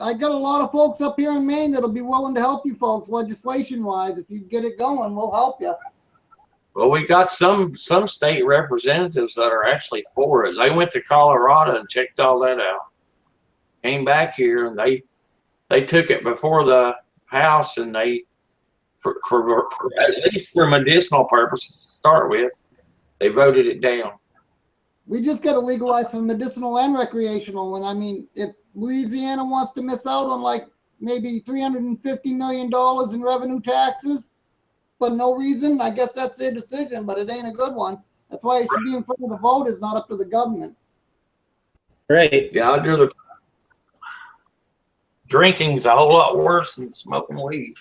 I got a lot of folks up here in Maine that'll be willing to help you folks legislation-wise. If you get it going, we'll help you. Well, we got some state representatives that are actually for it. They went to Colorado and checked all that out. Came back here and they took it before the House, and they for at least for medicinal purposes to start with, they voted it down. We just got to legalize for medicinal and recreational. And I mean, if Louisiana wants to miss out on like maybe $350 million in revenue taxes for no reason, I guess that's their decision, but it ain't a good one. That's why it should be in front of the voters, not up to the government. Right. Yeah, I'd rather. Drinking's a whole lot worse than smoking weed.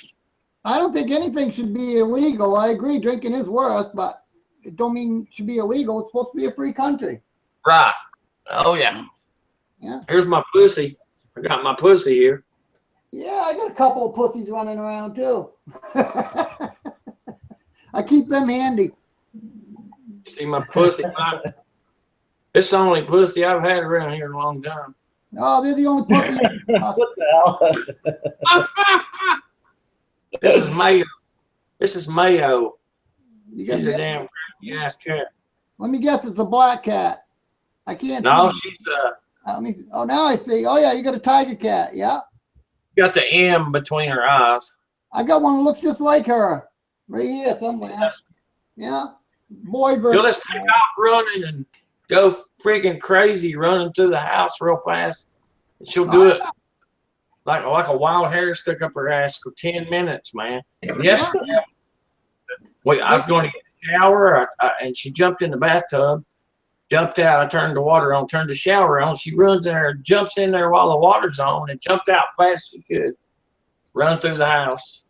I don't think anything should be illegal. I agree, drinking is worse, but it don't mean it should be illegal. It's supposed to be a free country. Right. Oh yeah. Yeah. Here's my pussy. I got my pussy here. Yeah, I got a couple of pussies running around too. I keep them handy. See my pussy. It's the only pussy I've had around here in a long time. Oh, they're the only pussies. What the hell? This is Mayo. This is Mayo. You got She's a damn crazy ass cat. Let me guess, it's a black cat. I can't No, see. she's Let me, oh, now I see. Oh, yeah, you got a tiger cat. Yeah. got the M between her eyes. I got one that looks just like her. Right here somewhere. Yeah. Boy She'll version. just take off running and go freaking crazy running through the house real fast. And she'll do it like a wild hair stuck up her ass for 10 minutes, man. Yesterday, wait, I was going to get a shower, and she jumped in the bathtub, jumped out. I turned the water on, turned the shower on. She runs in there, jumps in there while the water's on, and jumped out fast as she could. Run through the house.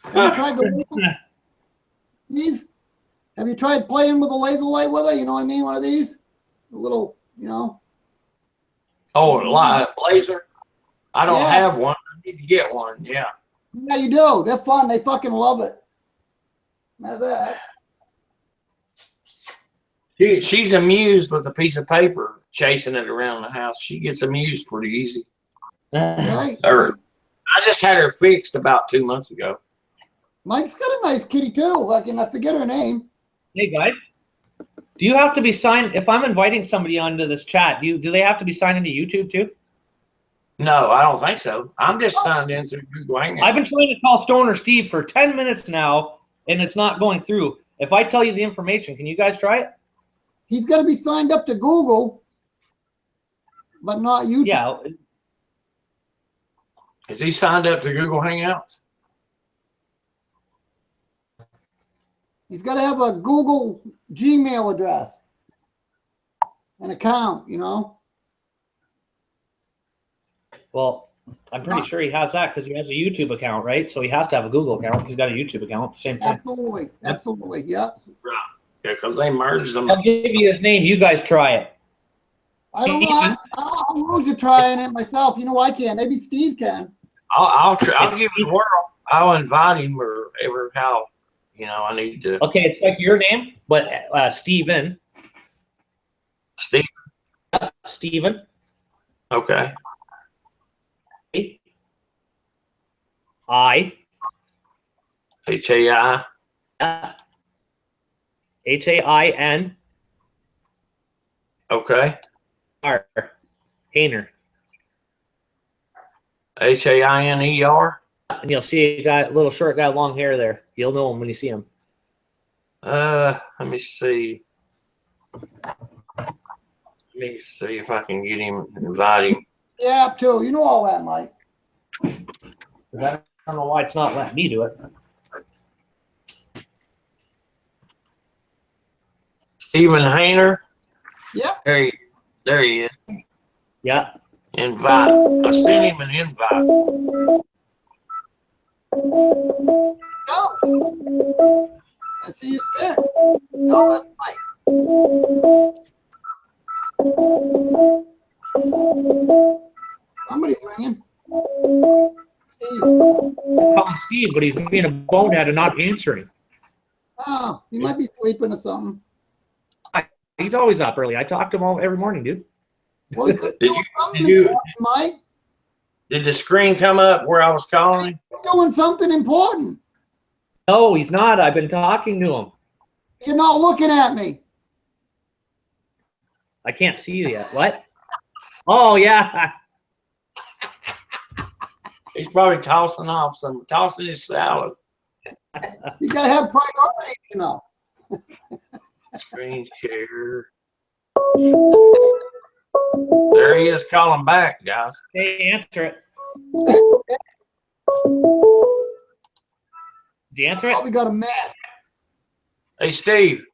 Have you tried Steve? Have you tried playing with a laser light with her? You know what I mean? One of these? A little, you know. Oh, a laser? I don't Yeah. have one. I need to get one. Yeah. Yeah, you do. They're fun. They fucking love it. Now that. She's amused with a piece of paper chasing it around the house. She gets amused pretty easy. Right. I just had her fixed about 2 months ago. Mike's got a nice kitty too. Like, and I forget her name. Hey guys, do you have to be signed? If I'm inviting somebody onto this chat, do they have to be signed into YouTube too? No, I don't think so. I'm just signed in through Google Hangouts. I've been trying to call Stoner Steve for 10 minutes now, and it's not going through. If I tell you the information, can you guys try it? He's got to be signed up to Google, but not YouTube. Yeah. Is he signed up to Google Hangouts? He's got to have a Google Gmail address, an account, you know. Well, I'm pretty sure he has that because he has a YouTube account, right? So he has to have a Google account. He's got a YouTube account. Same thing. Absolutely. Absolutely. Yeah. Yeah, because they merged them. I'll give you his name. You guys try it. I don't know. I'm lose you trying it myself. You know, I can. Maybe Steve can. I'll give it a whirl. I'll invite him or how, you know, I need to. Okay, it's like your name, but Steven. Steve. Steven. Okay. I. H-A-I. Hain. Okay. R. Hainer. Hainer. And you'll see a guy, little short guy, long hair there. You'll know him when you see him. Let me see. Let me see if I can get him, invite him. Yeah, too. You know all that, Mike. I don't know why it's not letting me do it. Steven Hainer. Yep. There he is. Yeah. Invite. I sent him an invite. Comes. I see his pen. No, that's Mike. Somebody's ringing. Steve. Calling Steve, but he's being a bonehead and not answering. Oh, he might be sleeping or something. He's always up early. I talk to him every morning, dude. Well, he could Did do you- something did you- important, Mike. Did the screen come up where I was calling him? Doing something important. No, he's not. I've been talking to him. You're not looking at me. I can't see you yet. What? Oh, yeah. He's probably tossing his salad. You gotta have priority, you know. Screen share. There he is calling back, guys. Hey, answer it. Did you answer it? Probably got a match. Hey, Steve.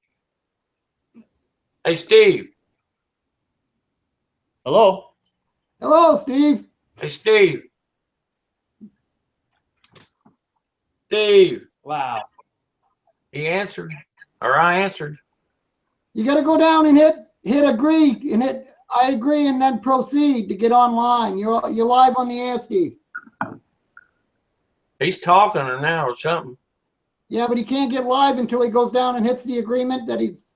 Hey, Steve. Hello? Hello, Steve. Hey, Steve. Steve. Wow. He answered, or I answered. You gotta go down and hit agree and hit I agree and then proceed to get online. You're live on the air, Steve. He's talking now or something. Yeah, but he can't get live until he goes down and hits the agreement that he's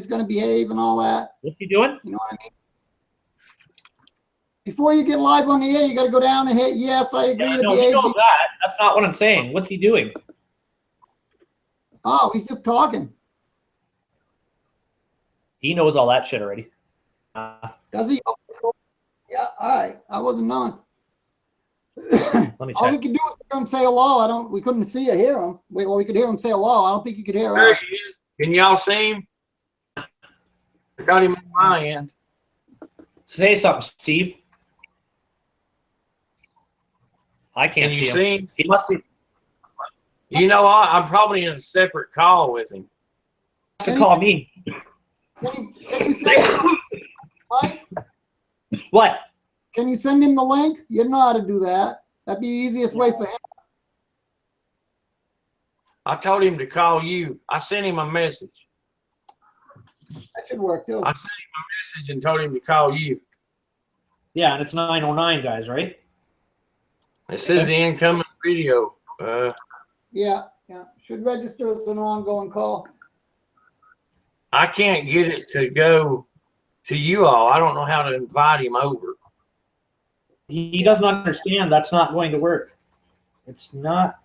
gonna behave and all that. What's he doing? You know what I mean? Before you get live on the air, you gotta go down and hit yes, I agree Yeah, to no, he behave. knows that. That's not what I'm saying. What's he doing? Oh, he's just talking. He knows all that shit already. Does he? Yeah, all right. I wasn't knowing. Let me All we check. could do is hear him say hello. We couldn't see or hear him. Well, we could hear him say hello. I don't think you could hear There us. he is. Can y'all see him? I got him on my end. Say something, Steve. I Can can't you see him. see him? He must be. You know, I'm probably in a separate call with him. To call me. Can you send him, Mike? What? Can you send him the link? You know how to do that. That'd be the easiest way for him. I told him to call you. I sent him a message. That should work too. I sent him a message and told him to call you. Yeah, and it's 9:09, guys, right? It says the incoming video. Yeah, yeah. Should register as an ongoing call. I can't get it to go to you all. I don't know how to invite him over. He doesn't understand. That's not going to work. It's not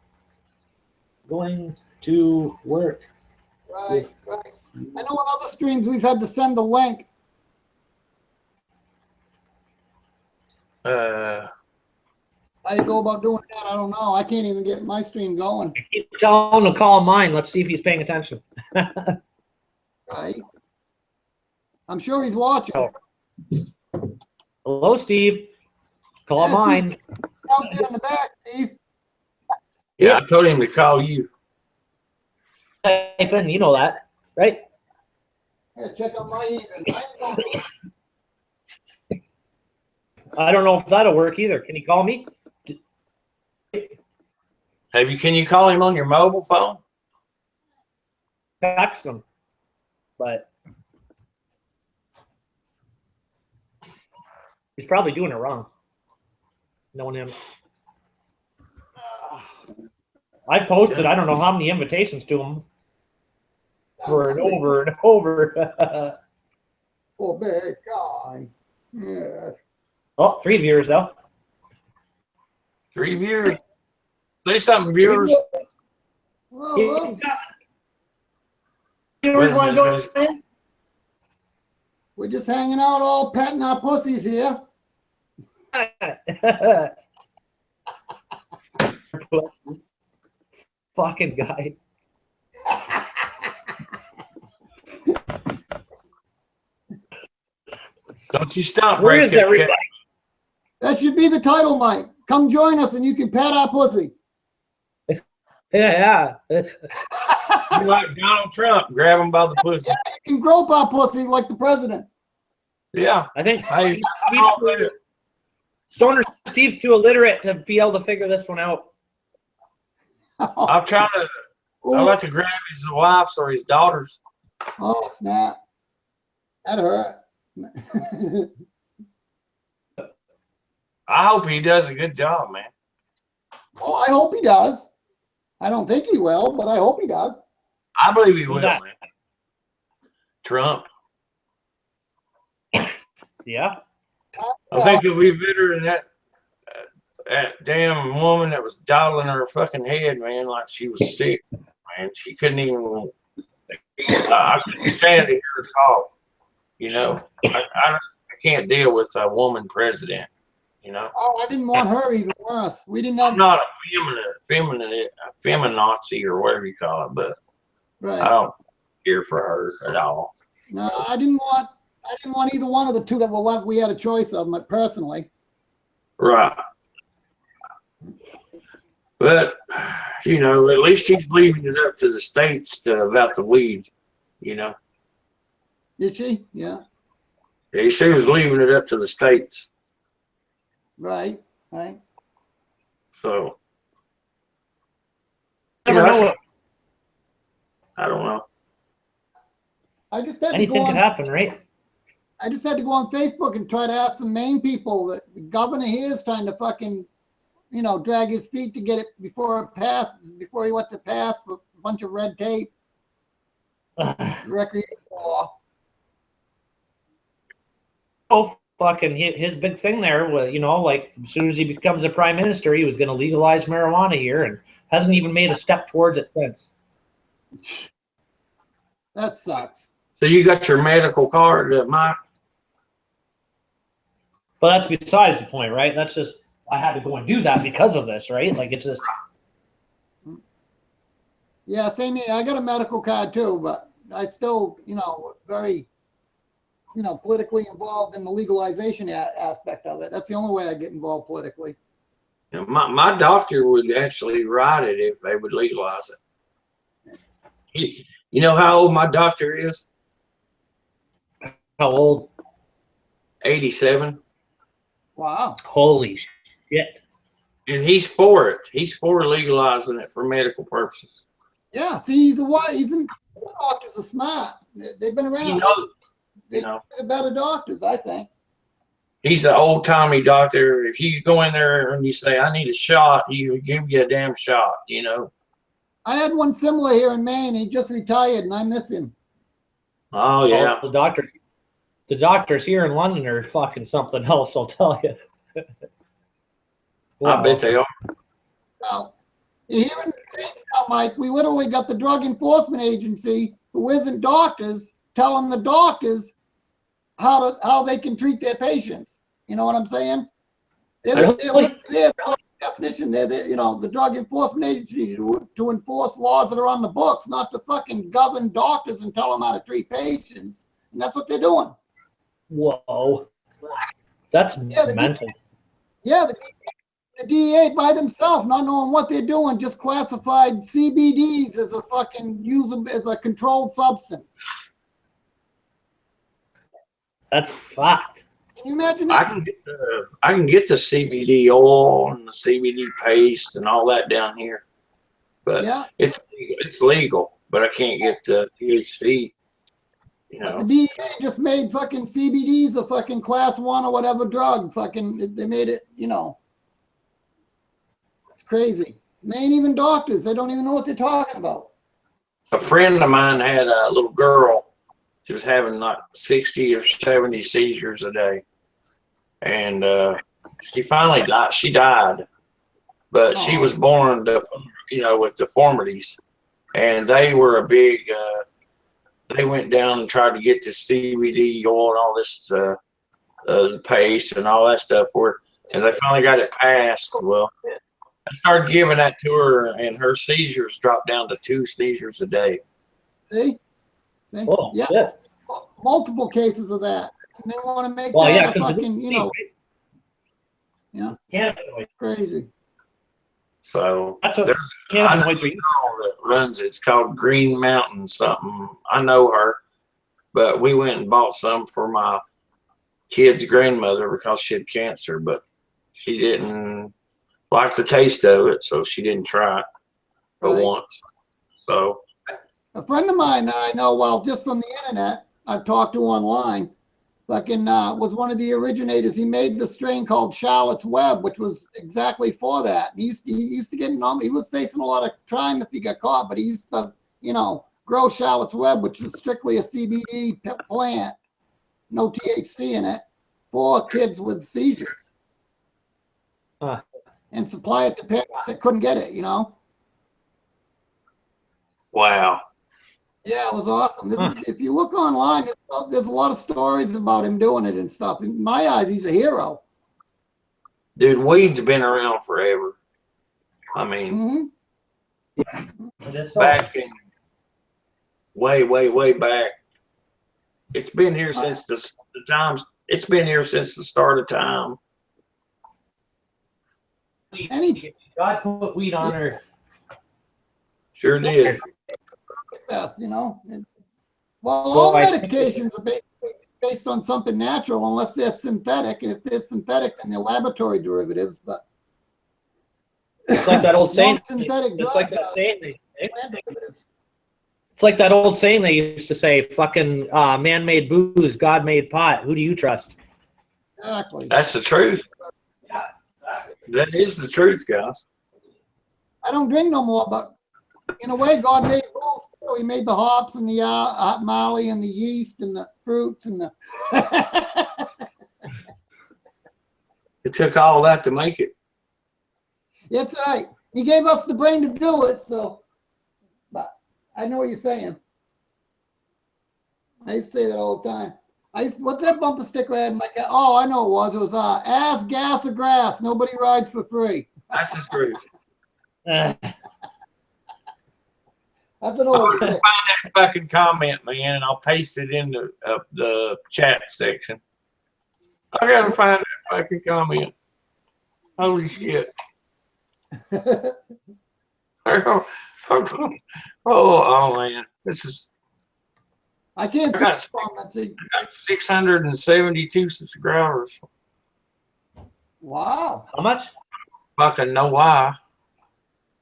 going to work. Right, right. I know in other streams we've had to send the link. How you go about doing that, I don't know. I can't even get my stream going. Keep telling him to call mine. Let's see if he's paying attention. Right? I'm sure he's watching. Oh. Hello, Steve. Call Yeah, mine. Steve, out there in the back, Steve. Yeah, I told him to call you. Type in, you know that, right? Here, check out my even. I don't know if that'll work either. Can he call me? Can you call him on your mobile phone? Text him. But he's probably doing it wrong. Knowing him. I posted, I don't know how many invitations to him. Over and over and over. Oh, bad guy. Yeah. Oh, 3 viewers though. 3 viewers. Say something, viewers. Well, Viewers Wait a want minute, to join in? we're just hanging out, all petting our pussies here. Fucking guy. Don't you stop, Where break is that everybody? cat. That should be the title, Mike. Come join us and you can pet our pussy. Yeah. You like Donald Trump, grab him by the pussy. You can grope our pussy like the president. Yeah. I think Hey, Stoner Steve's too illiterate to be able to figure this one out. I'm trying to. I like to grab his wife's or his daughter's. Oh, snap. That hurt. I hope he does a good job, man. Oh, I hope he does. I don't think he will, but I hope he does. I believe he Who's will, that? man. Trump. Yeah. I think he'll be better than that damn woman that was dialing her fucking head, man, like she was sick, man. She couldn't even. I couldn't stand to hear her talk. You know, I can't deal with a woman president. You know, Oh, I didn't want her even worse. We didn't I'm have, not a feminazi or whatever you call it, but I right. don't care for her at all. No, I didn't want either one of the two that were left. We had a choice of them, personally. Right. But, you know, at least he's leaving it up to the states about the weed, you know. Did she? Yeah. He said he was leaving it up to the states. Right. Right. So, Never Yeah, know that's- what I don't know. I just had to go anything could on. happen, right? I just had to go on Facebook and try to ask some Maine people that the governor here is trying to fucking, drag his feet to get it before he lets it pass with a bunch of red tape, recreational law. Oh, fucking his big thing there was, like as soon as he becomes a prime minister, he was going to legalize marijuana here and hasn't even made a step towards it since. That sucks. So you got your medical card, Mike? But that's besides the point, right? That's just, I had to go and do that because of this, right? Like it's just Yeah, same here. I got a medical card too, but I still, very, politically involved in the legalization aspect of it. That's the only way I get involved politically. You know, my doctor would actually write it if they would legalize it. You know how old my doctor is? how old? 87. Wow. Holy shit. And he's for it. He's for legalizing it for medical purposes. Yeah. See, doctors are smart. They've been around. They're the better doctors, I think. He's an old timey doctor. If you go in there and you say, I need a shot, he will give you a damn shot, I had one similar here in Maine. He just retired, and I miss him. Oh, yeah. Oh, the doctors here in London are fucking something else, I'll tell you. I bet they are. Well, here in the States now, Mike, we literally got the Drug Enforcement Agency, who isn't doctors, telling the doctors how they can treat their patients. You know what I'm saying? They're the definition. They're the Drug Enforcement Agency to enforce laws that are on the books, not to fucking govern doctors and tell them how to treat patients. And that's what they're doing. Whoa. That's mental. The DEA by themselves, not knowing what they're doing, just classified CBDs as as a controlled substance. That's fucked. Can you imagine that? I can get the CBD oil and the CBD paste and all that down here, but yeah, it's legal. But I can't get the THC. But the DEA just made fucking CBDs a fucking class 1 or whatever drug. Fucking, they made it. It's crazy. And they ain't even doctors. They don't even know what they're talking about. A friend of mine had a little girl. She was having like 60 or 70 seizures a day. And she finally died. She died. But she was born, with deformities. And they were a big, they went down and tried to get the CBD oil and all this paste and all that stuff and they finally got it passed. Well, I started giving that to her, and her seizures dropped down to 2 seizures a day. See? Oh, yeah. Shit. Multiple cases of that. And they want to make that a fucking, crazy. So that's what there's a girl that runs it. It's called Green Mountain something. I know her, but we went and bought some for my kid's grandmother because she had cancer, but she didn't like the taste of it, so she didn't try it for once. So a friend of mine that I know, just from the internet, I've talked to online, fucking was one of the originators. He made the strain called Charlotte's Web, which was exactly for that. He used to get he was facing a lot of crime if he got caught, but he used to, grow Charlotte's Web, which is strictly a CBD plant, no THC in it, for kids with seizures. And supply it to parents that couldn't get it, Wow. Yeah, it was awesome. If you look online, there's a lot of stories about him doing it and stuff. In my eyes, he's a hero. Dude, weed's been around forever. I mean, back in way back. It's been here since the times. It's been here since the start of time. God put weed on earth. Sure did. Best, Well, all medications are based on something natural, unless they're synthetic. And if they're synthetic, then they're laboratory derivatives. But it's like that old saying. It's like that saying. It's like that old saying they used to say, "Fucking man-made booze, God-made pot. Who do you trust?" Exactly. That's the truth. Yeah. That is the truth, guys. I don't drink no more, but in a way, God made rules. He made the hops and the barley and the yeast and the fruits and the. It took all that to make it. That's right. He gave us the brain to do it. So, but I know what you're saying. I say that all the time. What's that bumper sticker I had in my car? Oh, I know it was ass, gas, or grass. Nobody rides for free. That's the truth. Uh, That's an old sticker. Fucking comment, man, and I'll paste it in the chat section. I gotta find that fucking comment. Holy shit. Oh man, this is. I can't I see got, the comments. I got 672 subscribers. Wow. how much? Fucking know why.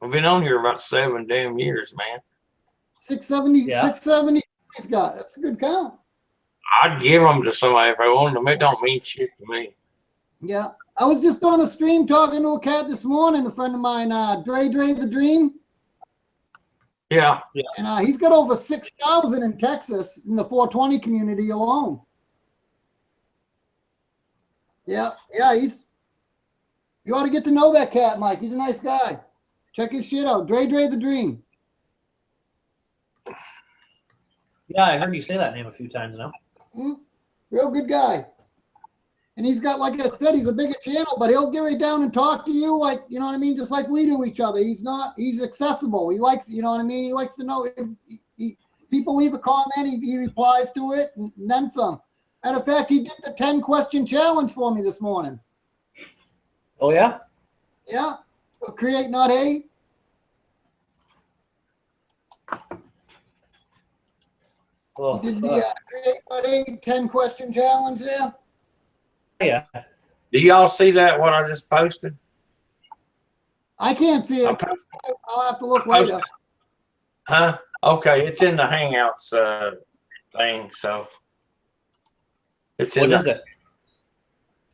I've been on here about 7 damn years, man. 670, Yeah. 670 he's got. That's a good count. I'd give them to somebody if I wanted them. It don't mean shit to me. Yeah. I was just on a stream talking to a cat this morning, a friend of mine, Dre the Dream. Yeah. And he's got over 6,000 in Texas in the 420 community alone. Yeah, you ought to get to know that cat, Mike. He's a nice guy. Check his shit out. Dre the Dream. Yeah, I heard you say that name a few times now. Real good guy. And he's got, like I said, he's a bigger channel, but he'll get right down and talk to you like, you know what I mean? Just like we do each other. He's accessible. He likes, you know what I mean? He likes to know if people leave a comment, he replies to it and then some. Matter of fact, he did the 10-question challenge for me this morning. Oh yeah? Yeah. Create, not hate. Well, He did the create, not hate 10-question challenge there. yeah. Do y'all see that, what I just posted? I can't see I it. posted, I'll have to look I posted- later. huh? Okay, it's in the Hangouts thing, so. It's in What is the, it?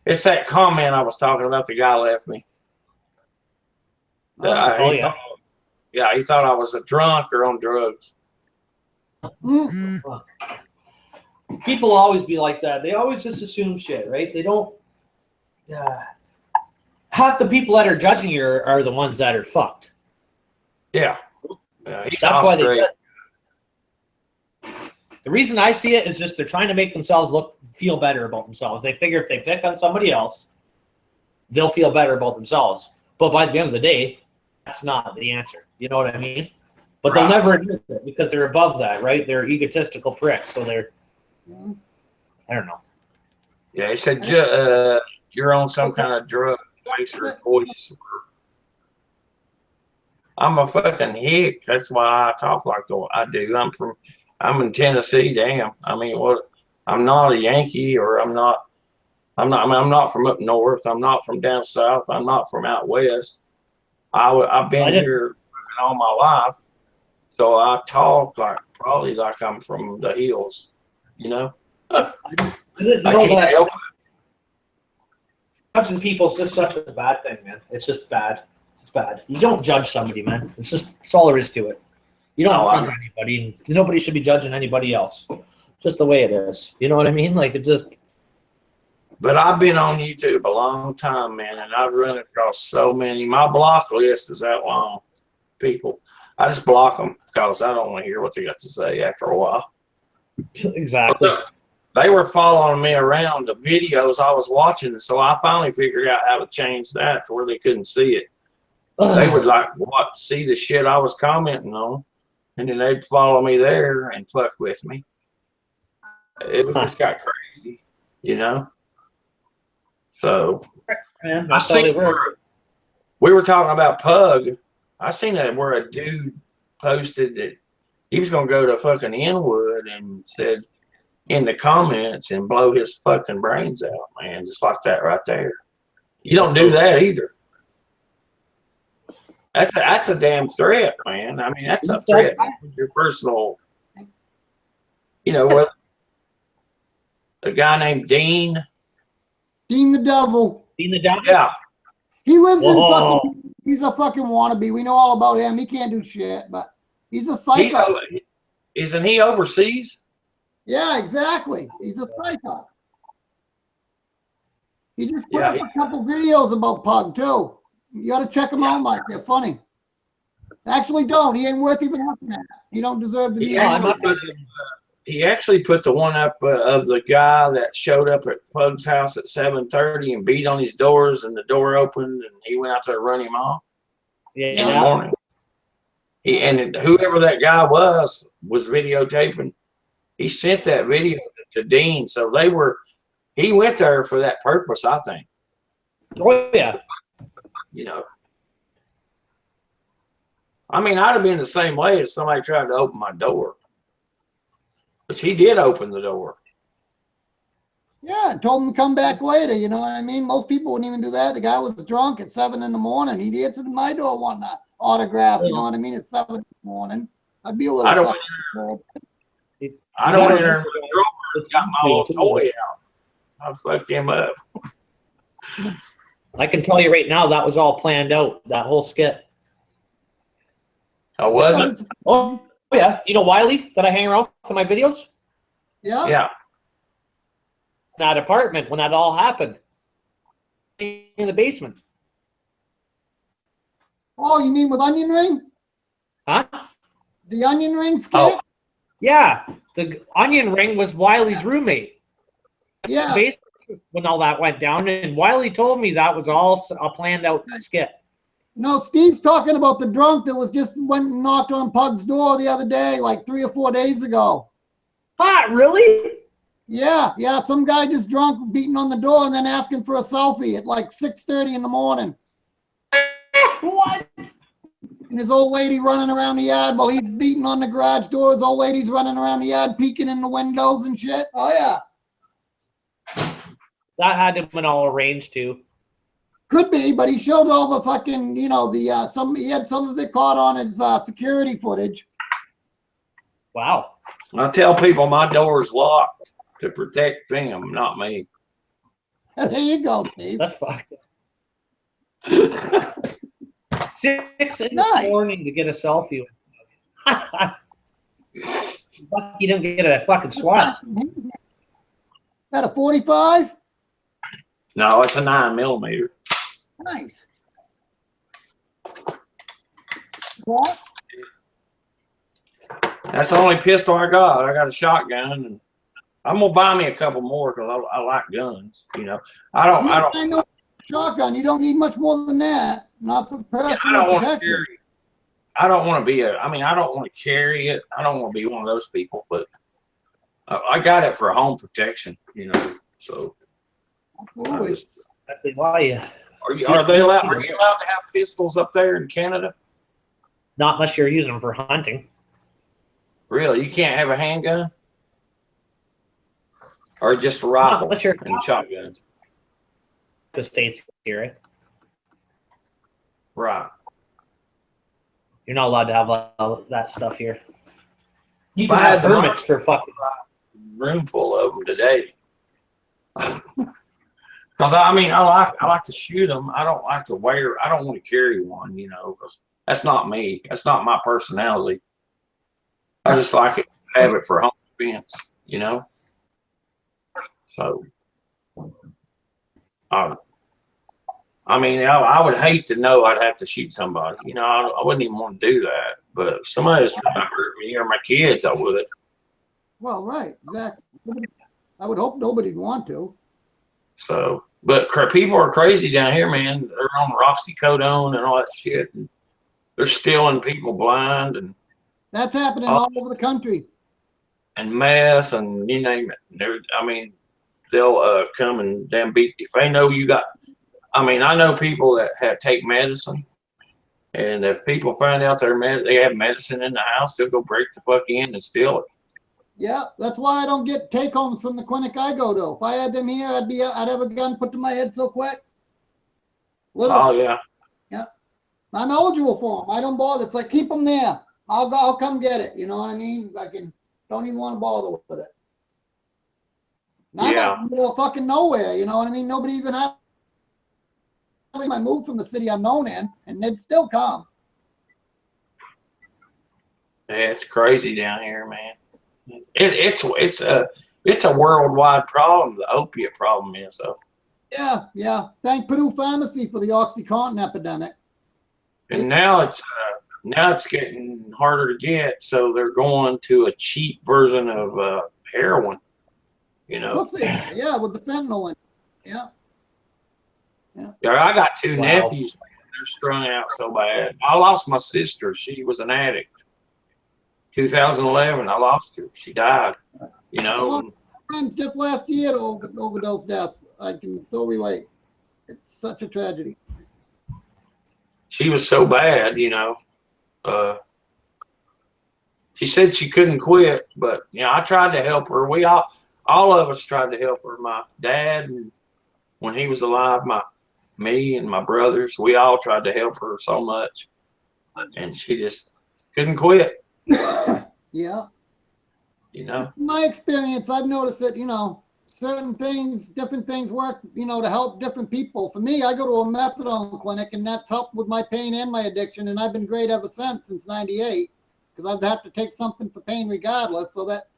It's that comment I was talking about the guy left me. Oh, yeah. Yeah, he thought I was a drunk or on drugs. Mm. People always be like that. They always just assume shit, right? They don't. Yeah. Half the people that are judging you are the ones that are fucked. Yeah. He's That's why straight. The reason I see it is just they're trying to make themselves feel better about themselves. They figure if they pick on somebody else, they'll feel better about themselves. But by the end of the day, that's not the answer. You know what I mean? But they'll Right. never admit it because they're above that, right? They're egotistical pricks. So they're, I don't know. Yeah, he said you're on some kind of drug voice. I'm a fucking hick. That's why I talk like I do. I'm in Tennessee. Damn. I mean, what? I'm not a Yankee, or I'm not from up north. I'm not from down south. I'm not from out west. I've been here all my life, so I talk probably like I'm from the hills. You know. I didn't I know can't that. help it. Judging people is just such a bad thing, man. It's just bad. It's bad. You don't judge somebody, man. That's all there is to it. You don't judge anybody. Nobody should be judging anybody else. Just the way it is. You know what I mean? Like it just. But I've been on YouTube a long time, man, and I've run across so many. My block list is that long. People, I just block them because I don't want to hear what they got to say after a while. Exactly. They were following me around the videos I was watching, so I finally figured out how to change that to where they couldn't see it. They would see the shit I was commenting on, and then they'd follow me there and fuck with me. It just got crazy, you know. So Man, I that's how they see. work. We were talking about Pug. I seen that where a dude posted that he was gonna go to fucking Inwood and said in the comments and blow his fucking brains out, man, just like that right there. You don't do that either. That's a damn threat, man. I mean, that's a threat to your personal. You know what? A guy named Dean. Dean the Devil. Being the devil? Yeah. He lives in Whoa. fucking, he's a fucking wannabe. We know all about him. He can't do shit, but he's a psycho. Isn't he overseas? Yeah, exactly. He's a psycho. He just put Yeah, up a couple videos about Pug too. You got to check him out, Mike. They're funny. Actually, don't. He ain't worth even looking at. He don't deserve to be. He I'm actually not- put he actually put the one up of the guy that showed up at Pug's house at 7:30 and beat on his doors, and the door opened, and he went out there to run him off in the Yeah. morning. And whoever that guy was videotaping. He sent that video to Dean, so he went there for that purpose, I think. Oh yeah. You know, I mean, I'd have been the same way if somebody tried to open my door, but he did open the door. Yeah, told him to come back later. You know what I mean? Most people wouldn't even do that. The guy was drunk at 7 in the morning. He answered my door, wanting an autograph. You know what I mean? At 7 in the morning, I'd be a little. I don't went in there and got my little toy out. I fucked him up. I can tell you right now that was all planned out. That whole skit. I wasn't. Oh yeah. You know Wiley that I hang around with in my videos? Yeah. Yeah. That apartment when that all happened. In the basement. Oh, you mean with Onion Ring? Huh? The Onion Ring skit? Oh. Yeah. The onion ring was Wiley's roommate. Yeah. When all that went down, and Wiley told me that was all a planned out skit. No, Steve's talking about the drunk that was just went and knocked on Pug's door the other day, like 3 or 4 days ago. Huh, really? Yeah, some guy just drunk beating on the door and then asking for a selfie at like 6:30 in the morning. What? And his old lady running around the yard while he's beating on the garage door. His old lady's running around the yard peeking in the windows and shit. Oh yeah. That had to have been all arranged too. Could be, but he showed all the fucking, you know, he had some of it caught on his security footage. Wow. I tell people my door's locked to protect them, not me. There you go, Steve. That's fucked. 6 in Nice. the morning to get a selfie. You don't get a fucking swat. At a 45? No, it's a 9mm. Nice. What? That's the only pistol I got. I got a shotgun, and I'm gonna buy me a couple more because I like guns. You know, I know shotgun. You don't need much more than that. Not for I personal don't want to protection. carry. I don't want to be I don't want to carry it. I don't want to be one of those people. But I got it for home protection. You know, so. Absolutely. Exactly why. Are they allowed? Are you allowed to have pistols up there in Canada? Not unless you're using them for hunting. Really, you can't have a handgun, or just rifles unless you're and shotguns. the states here, right? Right. You're not allowed to have that stuff here. You If can I have had the permits for fucking. Room full of them today. Because I mean, I like to shoot them. I don't like to wear. I don't want to carry one. You know, because that's not me. That's not my personality. I just like it to have it for home defense. You know. So, I mean, I would hate to know I'd have to shoot somebody. You know, I wouldn't even want to do that. But if somebody was trying to hurt me or my kids, I would. Well, right, exactly. I would hope nobody'd want to. So, but people are crazy down here, man. They're on oxycodone and all that shit. And they're stealing people blind and That's happening all over the country. meth and you name it. I mean, they'll come and damn beat if they know you got. I mean, I know people that take medicine, and if people find out they have medicine in the house, they'll go break the fuck in and steal it. Yeah, that's why I don't get take-homes from the clinic I go to. If I had them here, I'd have a gun put to my head so quick. Literally. Oh yeah. I'm eligible for them. I don't bother. It's like, keep them there. I'll come get it. You know what I mean? Don't even want to bother with it. Now I'm out in the middle of fucking nowhere. You know what I mean? Nobody even had. I moved from the city I'm known in, and they'd still come. Yeah, it's crazy down here, man. It's a worldwide problem. The opiate problem is so. Yeah. Thank Purdue Pharmacy for the OxyContin epidemic. And now it's Now it's getting harder to get, so they're going to a cheap version of heroin. You know. Pussy. Yeah, with the fentanyl in it. Yeah. Yeah, I got two Wow. nephews. They're strung out so bad. I lost my sister. She was an addict. 2011, I lost her. She died. You know. Friends just last year to overdose deaths. I can so relate. It's such a tragedy. She was so bad, you know. She said she couldn't quit, but you know, I tried to help her. We all of us tried to help her. My dad, and when he was alive, me and my brothers, we all tried to help her so much, and she just couldn't quit. Yeah. You know. In my experience, I've noticed that, you know, certain things, different things work, you know, to help different people. For me, I go to a methadone clinic, and that's helped with my pain and my addiction, and I've been great ever since '98, because I've had to take something for pain regardless, so that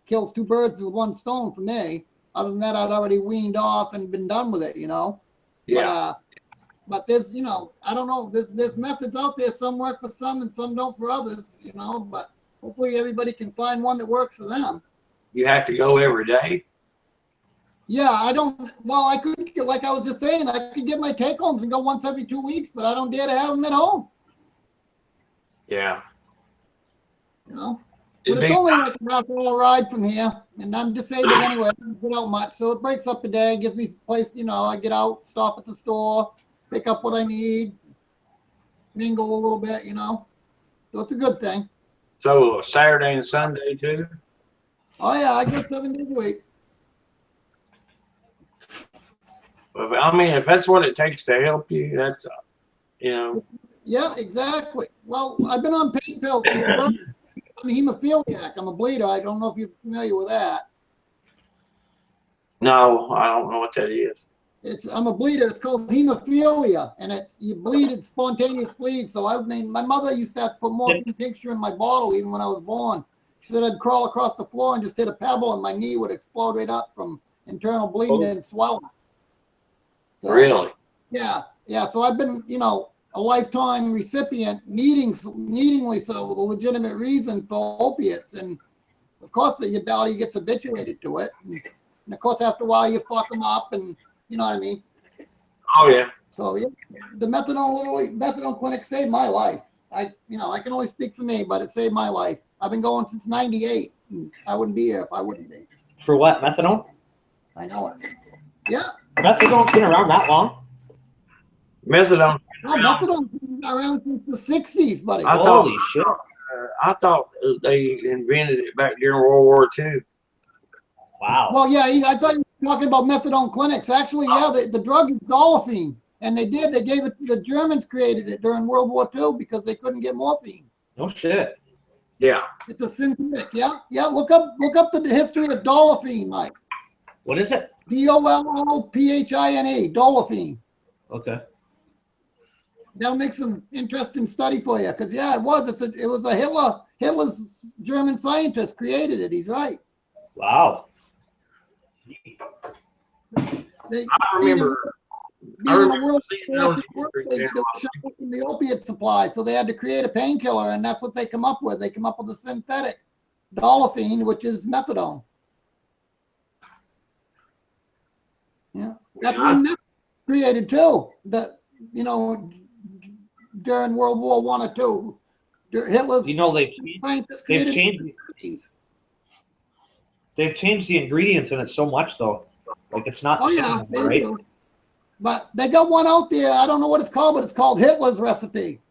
kills two birds with one stone for me. Other than that, I'd already weaned off and been done with it, you know. Yeah. But there's, you know, I don't know, there's methods out there. Some work for some and some don't for others, you know, but hopefully everybody can find one that works for them. You have to go every day. Yeah, I could, like I was just saying, I could get my take homes and go once every 2 weeks, but I don't dare to have them at home, Yeah. you know. It'd But it's be- only like a half-hour ride from here, and I'm disabled anyway. I don't get out much, so it breaks up the day, gives me place, you know, I get out, stop at the store, pick up what I need, mingle a little bit, you know. So it's a good thing. So Saturday and Sunday too. Oh yeah, I go 7 days a week. I mean, if that's what it takes to help you, that's you know. Yeah, exactly. Well, I've been on pain pills since birth. I'm a hemophiliac. I'm a bleeder. I don't know if you're familiar with that. No, I don't know what that is. I'm a bleeder. It's called hemophilia, and you bleed. It's spontaneous bleed. So my mother used to have to put morphine tincture in my bottle even when I was born. She said I'd crawl across the floor and just hit a pebble, and my knee would explode right up from internal bleeding and swelling. So, Really? Yeah. So I've been, you know, a lifetime recipient, needingly so, with a legitimate reason for opiates, and of course your body gets habituated to it, and of course after a while you fuck them up, and you know what I mean. Oh yeah. So yeah, the methadone clinic saved my life. I can only speak for me, but it saved my life. I've been going since '98, and I wouldn't be here if I wouldn't be. For what? Methadone? I know it. Yeah. Methadone's been around that long? Methadone. No, methadone's been around since the '60s, buddy. I thought- Holy shit. I thought they invented it back during World War II. Wow. Well, yeah, I thought you were talking about methadone clinics. Actually, yeah, the drug is Dolafine, and they gave it. The Germans created it during World War II because they couldn't get morphine. No shit. Yeah. It's a synthetic. Yeah. Look up the history of Dolafine, Mike. What is it? Dolphine. Dolafine. Okay. That'll make some interesting study for you, because yeah, it was a Hitler's German scientist created it. He's right. Wow. They, I remember. being in the world, seeing those they were shut off from the opiate supply, so they had to create a painkiller, and that's what they come up with. They come up with a synthetic Dolafine, which is methadone. Yeah, that's when meth created too. During World War I or II, Hitler's You know scientists they've created changed things. they've changed the ingredients in it so much though. Like it's not the Oh same yeah, anymore, right? but they got one out there. I don't know what it's called, but it's called Hitler's recipe.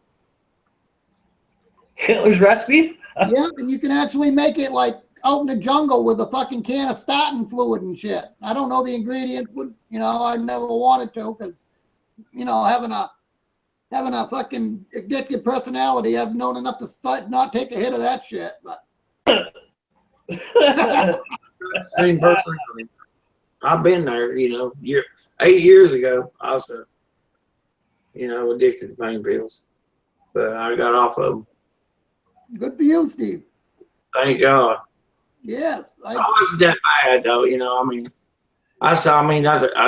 Hitler's recipe? Yeah, and you can actually make it like out in the jungle with a fucking can of statin fluid and shit. I don't know the ingredient, I never wanted to, because, having a fucking addictive personality, I've known enough to not take a hit of that shit. But Same person. I've been there, 8 years ago. I was, addicted to pain pills, but I got off of them. good for you, Steve. Thank God. Yes, I wasn't that bad though, I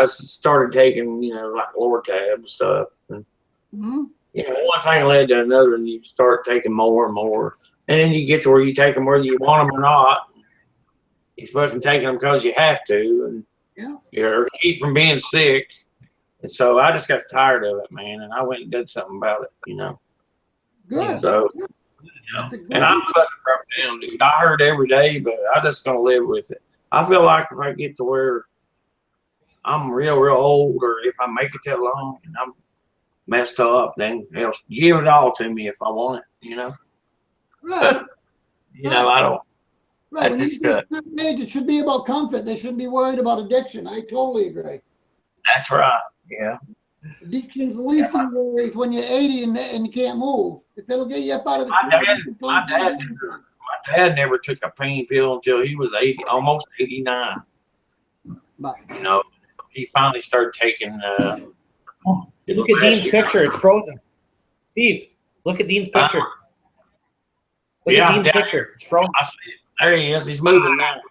started taking, like Lortab and stuff. And, mhm. one thing led to another, and you start taking more and more. And then you get to where you take them whether you want them or not. You fucking taking them because you have to, and you're keep from being sick. And so I just got tired of it, man, and I went and did something about it, Good. So, and I'm fucking broke down, dude. I hurt every day, but I just gonna live with it. I feel like if I get to where I'm real old, or if I make it that long and I'm messed up, then hell, give it all to me if I want it, Right. I don't. Right. When you just, get to a certain age, it should be about comfort. They shouldn't be worried about addiction. I totally agree. That's right. Yeah. Addiction's the least of your worries when you're 80 and you can't move. If it'll get you up out of the My dad never took a pain pill until he was 80, almost 89. But He finally started taking. Look at Dean's picture. It's frozen. Steve, look at Dean's picture. Look at Dean's picture. It's frozen. I see it. There he is. He's moving now.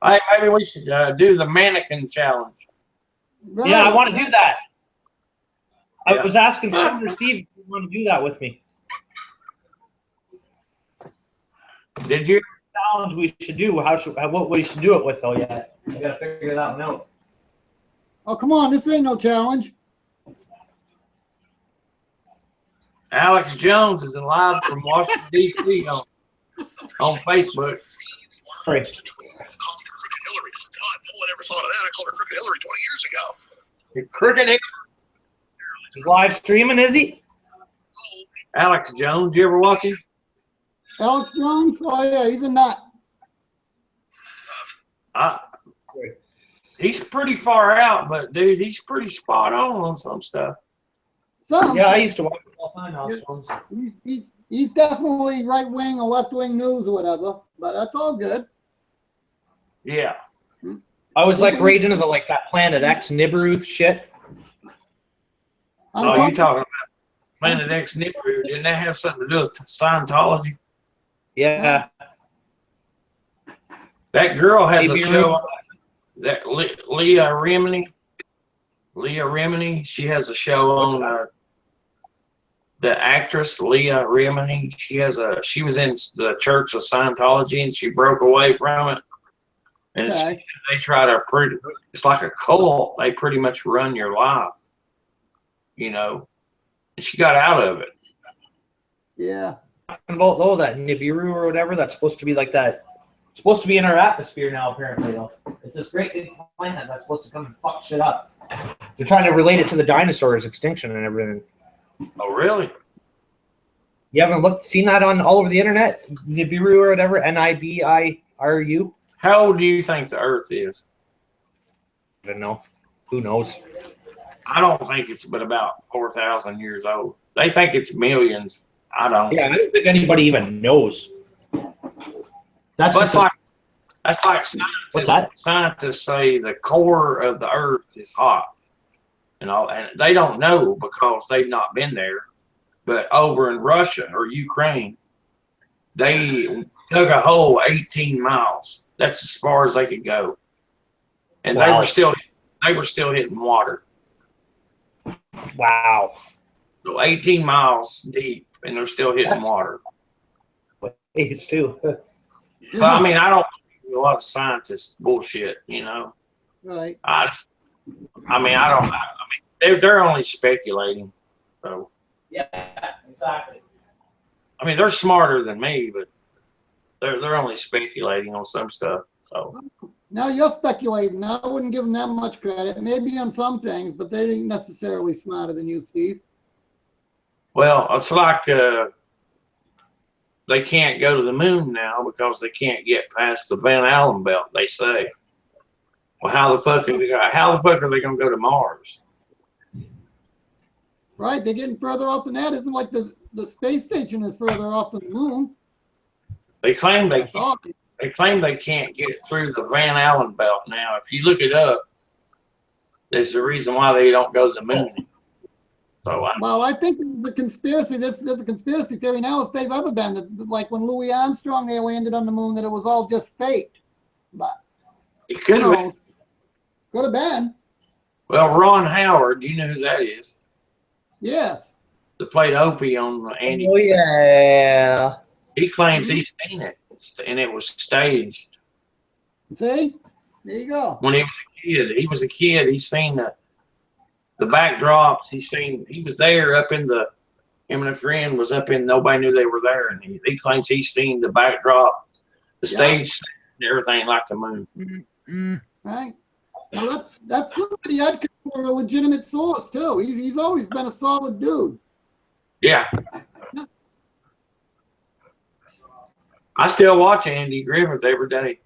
Hey, maybe we should do the mannequin challenge. Right. Yeah, I want to do that. Yeah. I was asking Steve if you want to do that with me. Did you? Challenge we should do. What we should do it with though? Yet I gotta figure that one out. Oh, come on. This ain't no challenge. Alex Jones is live from Washington, D.C. on Facebook. Sorry. Hillary. God, no one ever thought of that. I called her Crooked Hillary 20 years ago. You're Crooked Hillary. He's live streaming, is he? Alex Jones, you ever watch him? Alex Jones? Oh, yeah. He's a nut. He's pretty far out, but dude, he's pretty spot on some stuff. Some. Yeah, I used to watch it all the time. Alex Jones. He's definitely right wing or left wing news or whatever, but that's all good. Yeah. I was like right into that Planet X Nibiru shit. You talking about Planet X Nibiru? Didn't that have something to do with Scientology? Yeah. That girl has a Maybe show. That Leah Remini. She has a show on. The actress Leah Remini. She was in the Church of Scientology, and she broke away from it. And they try to it's like a cult. They pretty much run your life, And she got out of it. Yeah. About that Nibiru or whatever, that's supposed to be like that. It's supposed to be in our atmosphere now, apparently, though. It's this great big planet that's supposed to come and fuck shit up. They're trying to relate it to the dinosaurs' extinction and everything. Oh, really? You haven't seen that on all over the internet? Nibiru or whatever, Nibiru. How old do you think the Earth is? I don't know. Who knows? I don't think it's but about 4,000 years old. They think it's millions. I don't. Yeah, I don't think anybody even knows. That's like what's that? Scientists say the core of the Earth is hot, and they don't know because they've not been there. But over in Russia or Ukraine, they dug a hole 18 miles. That's as far as they could go, and Wow. they were still hitting water. Wow. So 18 miles deep, and they're still hitting water. It's too. So I mean, I don't think a lot of scientists bullshit. Right. They're only speculating. So Yeah, exactly. I mean, they're smarter than me, but they're only speculating on some stuff. So Now you're speculating. I wouldn't give them that much credit. Maybe on some things, but they ain't necessarily smarter than you, Steve. well, it's like they can't go to the moon now because they can't get past the Van Allen belt. They say. Well, how the fuck are they going to go to Mars? Right, they're getting further off than that. Isn't like the space station is further off than the moon. They claim I thought. they can't get through the Van Allen belt now. If you look it up, there's a reason why they don't go to the moon. So Well, I think the conspiracy. There's a conspiracy theory now. If they've ever been, like when Louis Armstrong they landed on the moon, that it was all just fake. But it could who have. knows? Could have been. Well, Ron Howard, do you know who that is? Yes. That played Opie on Andy. Oh yeah. He claims he's seen it, and it was staged. See? There you go. When he was a kid, he's seen the backdrops. He was there up in the, him and a friend was up in, nobody knew they were there. And he claims he's seen the backdrop, the stage, and everything like the moon. Right. Well, that's somebody I'd consider a legitimate source too. He's always been a solid dude. Yeah. I still watch Andy Griffith every day.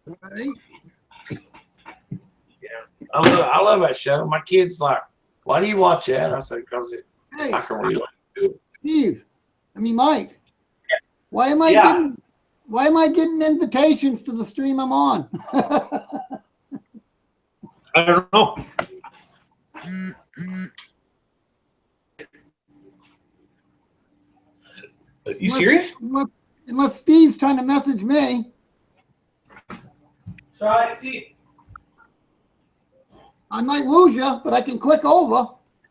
Right? I love that show. My kids like, why do you watch that? I said, because Hey, I can relate to it. Steve. Mike. Why am I getting invitations to the stream I'm on? I don't know. You serious? Unless Steve's trying to message me. Try and see. I might lose you, but I can click over.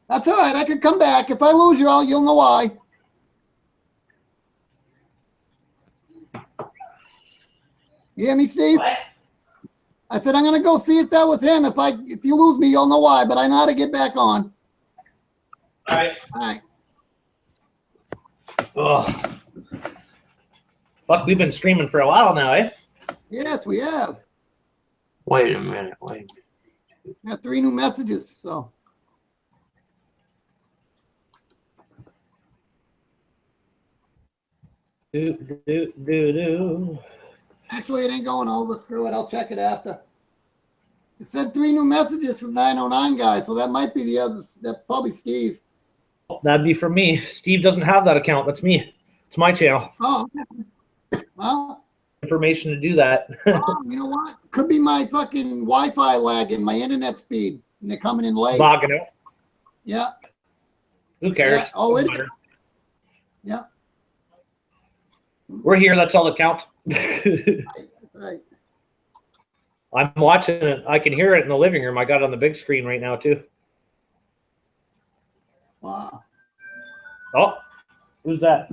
That's all right. I can come back. If I lose you, you'll know why. You hear me, Steve? What? I said I'm gonna go see if that was him. If you lose me, you'll know why. But I know how to get back on. All right. All right. Ugh. Fuck, we've been streaming for a while now, eh? Yes, we have. Wait a minute. Got 3 new messages. So Do. actually, it ain't going over. Screw it. I'll check it after. It said 3 new messages from 909 guys. So that might be the others. That's probably Steve. That'd be for me. Steve doesn't have that account. That's me. It's my channel. Oh, okay. Well. Information to do that. Oh, you know what? Could be my fucking Wi-Fi lagging, my internet speed, and they're coming in late. Bogging out. Yeah. Who cares? Yeah. Oh, it. Doesn't matter. Yeah. We're here. That's all that counts. Right. I'm watching it. I can hear it in the living room. I got it on the big screen right now too. Wow. Oh, who's that?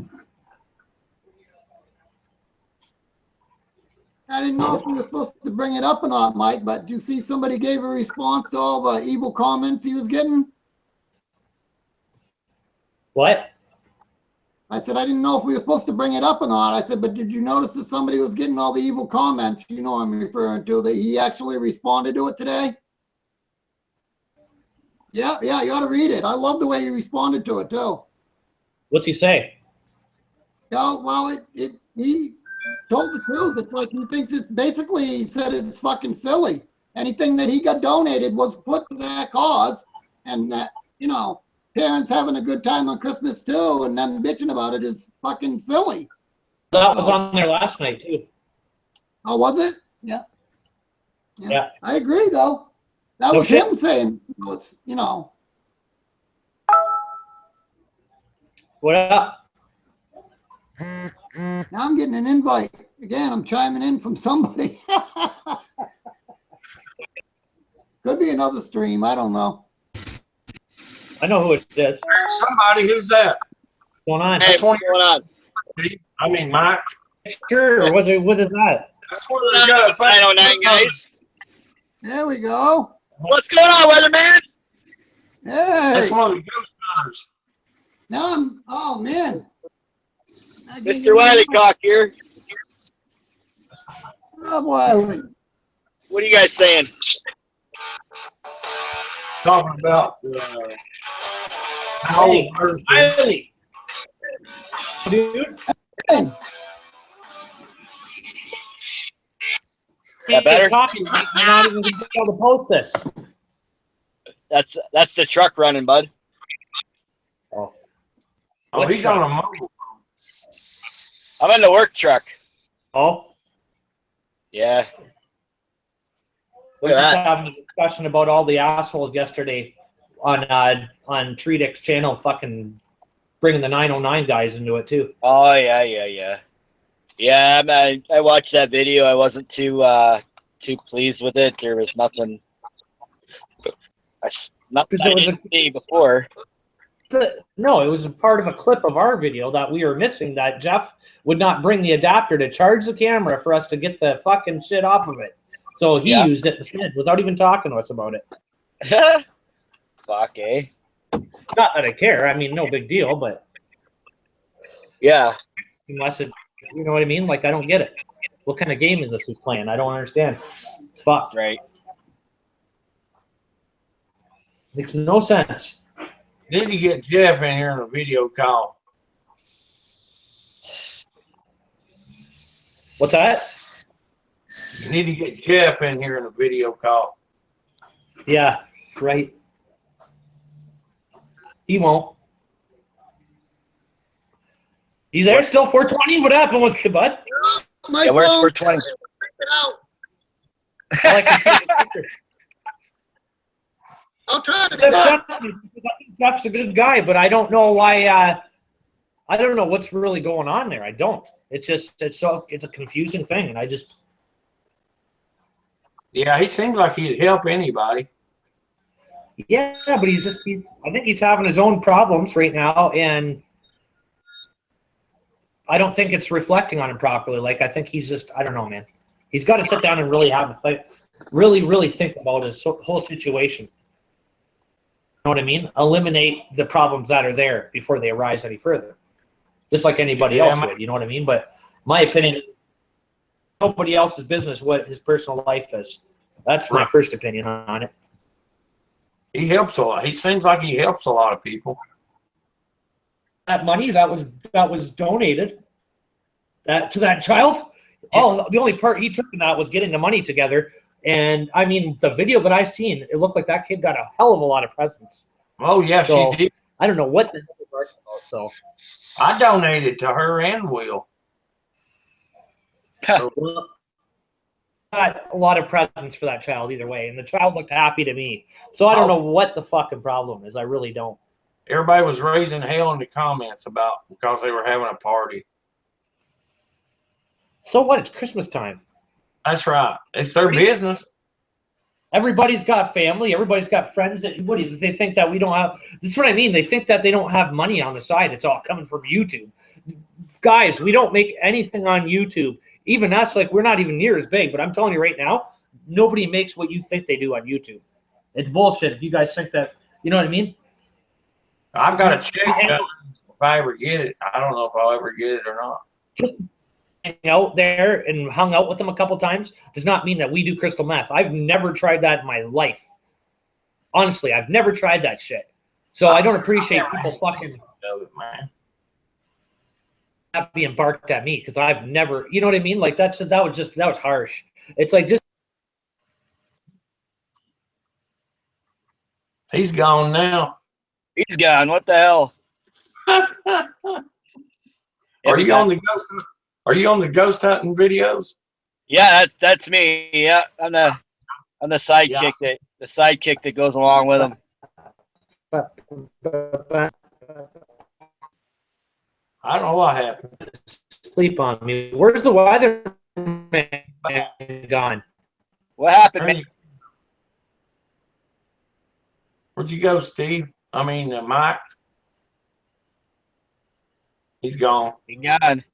I didn't know if we were supposed to bring it up or not, Mike, but do you see somebody gave a response to all the evil comments he was getting? What? I said, I didn't know if we were supposed to bring it up or not. I said, but did you notice that somebody was getting all the evil comments? You know I'm referring to, that he actually responded to it today? Yeah, you ought to read it. I love the way he responded to it, too. What's he say? Yeah, well, he told the truth. It's like he thinks it's basically, he said it's fucking silly. Anything that he got donated was put to that cause, and that, you know, parents having a good time on Christmas too, and them bitching about it is fucking silly. That was on there last night too. Oh, was it? Yeah. Yeah. I agree, though. That No was shit. him saying, it's, you know. What up? Now I'm getting an invite. Again, I'm chiming in from somebody. Could be another stream. I don't know. I know who it is. Somebody, who's that? What's going on? Hey, That's one what's going on? I mean, Mike. Sure. What is that? That's where we got 909 guys. There we go. What's going on, weatherman? That's Hey. one of the ghost hunters. Now I'm, oh, man. Mr. Wileycock here. Rob Wiley. What are you guys saying? Talking about how Hey, old Earth is. Riley. Dude. Hey. That better? Talking. You're not even going to be able to post this. That's the truck running, bud. Oh, he's on a mobile. I'm in the work truck. Oh. Yeah. We Look were at just having a discussion about all the assholes yesterday on Treedix channel, fucking bringing the 909 guys into it too. Oh yeah. Yeah, man. I watched that video. I wasn't too pleased with it. There was nothing Not Because that there I was didn't see before. No, it was a part of a clip of our video that we were missing, that Jeff would not bring the adapter to charge the camera for us to get the fucking shit off of it. So he Yeah. used it instead without even talking to us about it. Fuck, eh? Not that I care. I mean, no big deal, but Yeah. unless it, you know what I mean? Like, I don't get it. What kind of game is this he's playing? I don't understand. It's fucked. Right. Makes no sense. Need to get Jeff in here on a video call. What's that? You need to get Jeff in here in a video call. Yeah, right. He won't. He's there still, 420? What happened with you, bud? My Yeah, where's phone, 420? freak it out. All I can see is the picture. I'll try to get back. Jeff's a good guy, but I don't know why. I don't know what's really going on there. I don't. It's just it's a confusing thing, and I just Yeah, he seems like he'd help anybody. yeah. But he's I think he's having his own problems right now, and I don't think it's reflecting on him properly. Like I think he's just I don't know, man. He's got to sit down and really have a think, really think about his whole situation. You know what I mean? Eliminate the problems that are there before they arise any further. Just like anybody else would, you know what I mean? But my opinion, nobody else's business what his personal life is. That's my first opinion on it. He helps a lot. He seems like he helps a lot of people. That money that was donated to that child. Oh, the only part he took in that was getting the money together. And I mean, the video that I seen, it looked like that kid got a hell of a lot of presents. Oh yeah, So, she did. I don't know what the hell they're talking about. So I donated to her and Will. got a lot of presents for that child either way, and the child looked happy to me. So I don't know what the fucking problem is. I really don't. Everybody was raising hell in the comments about because they were having a party. So what? It's Christmas time. That's right. It's their business. Everybody's got family. Everybody's got friends. They think that we don't have. This is what I mean. They think that they don't have money on the side. It's all coming from YouTube. Guys, we don't make anything on YouTube. Even us, like we're not even near as big. But I'm telling you right now, nobody makes what you think they do on YouTube. It's bullshit. If you guys think that, you know what I mean? I've got to check if I ever get it. I don't know if I'll ever get it or not. Out there and hung out with them a couple times does not mean that we do crystal meth. I've never tried that in my life. Honestly, I've never tried that shit. So I don't appreciate people fucking not being barked at me because I've never, you know what I mean? Like that was harsh. It's like just He's gone now. He's gone. What the hell? Are you on the ghost? Are you on the ghost hunting videos? Yeah, that's me. Yeah, I'm the sidekick that goes along with him. I don't know what happened. sleep on me. Where's the weatherman gone? What happened, man? Where'd you go, Steve? I mean, Mike. He's gone. He's gone.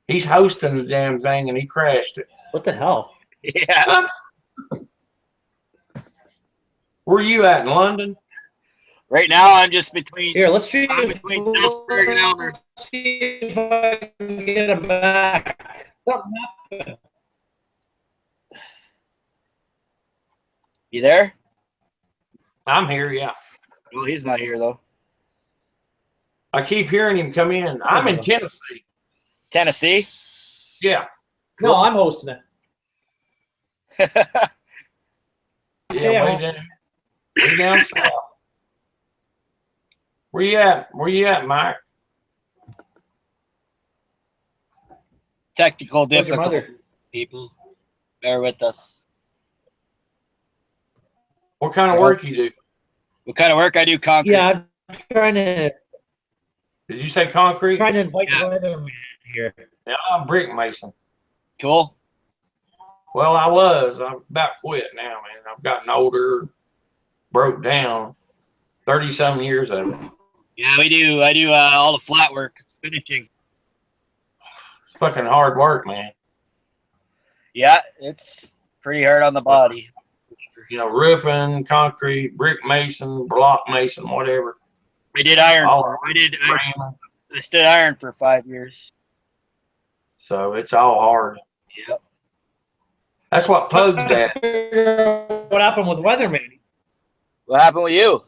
He's hosting the damn thing and he crashed it. What the hell? Yeah. Where you at in London? Right now, I'm just between. Here, let's see. I'm between Pittsburgh and Elmer. See if I can get him back. Something happened. You there? I'm here, yeah. Well, he's not here though. I keep hearing him come in. I'm in Tennessee. Tennessee. Yeah. No, I'm hosting it. Yeah, way down south. Where you at? Where you at, Mike? Technical Where's your difficulty, mother? people. Bear with us. What kind of work you do? What kind of work I do? Concrete. Yeah, I'm trying to Did you say concrete? invite Yeah. the weatherman here. Yeah, I'm brick mason. Cool. Well, I was. I'm about quit now, man. I've gotten older. broke down. 30-some years of it. Yeah, we do. I do all the flat work, finishing. It's fucking hard work, man. Yeah, it's pretty hard on the body. You know, roofing, concrete, brick mason, block mason, whatever. I did iron. All I stood iron for 5 years. So it's all hard. Yep. That's what Pug's at. What happened with Weatherman? What happened with you?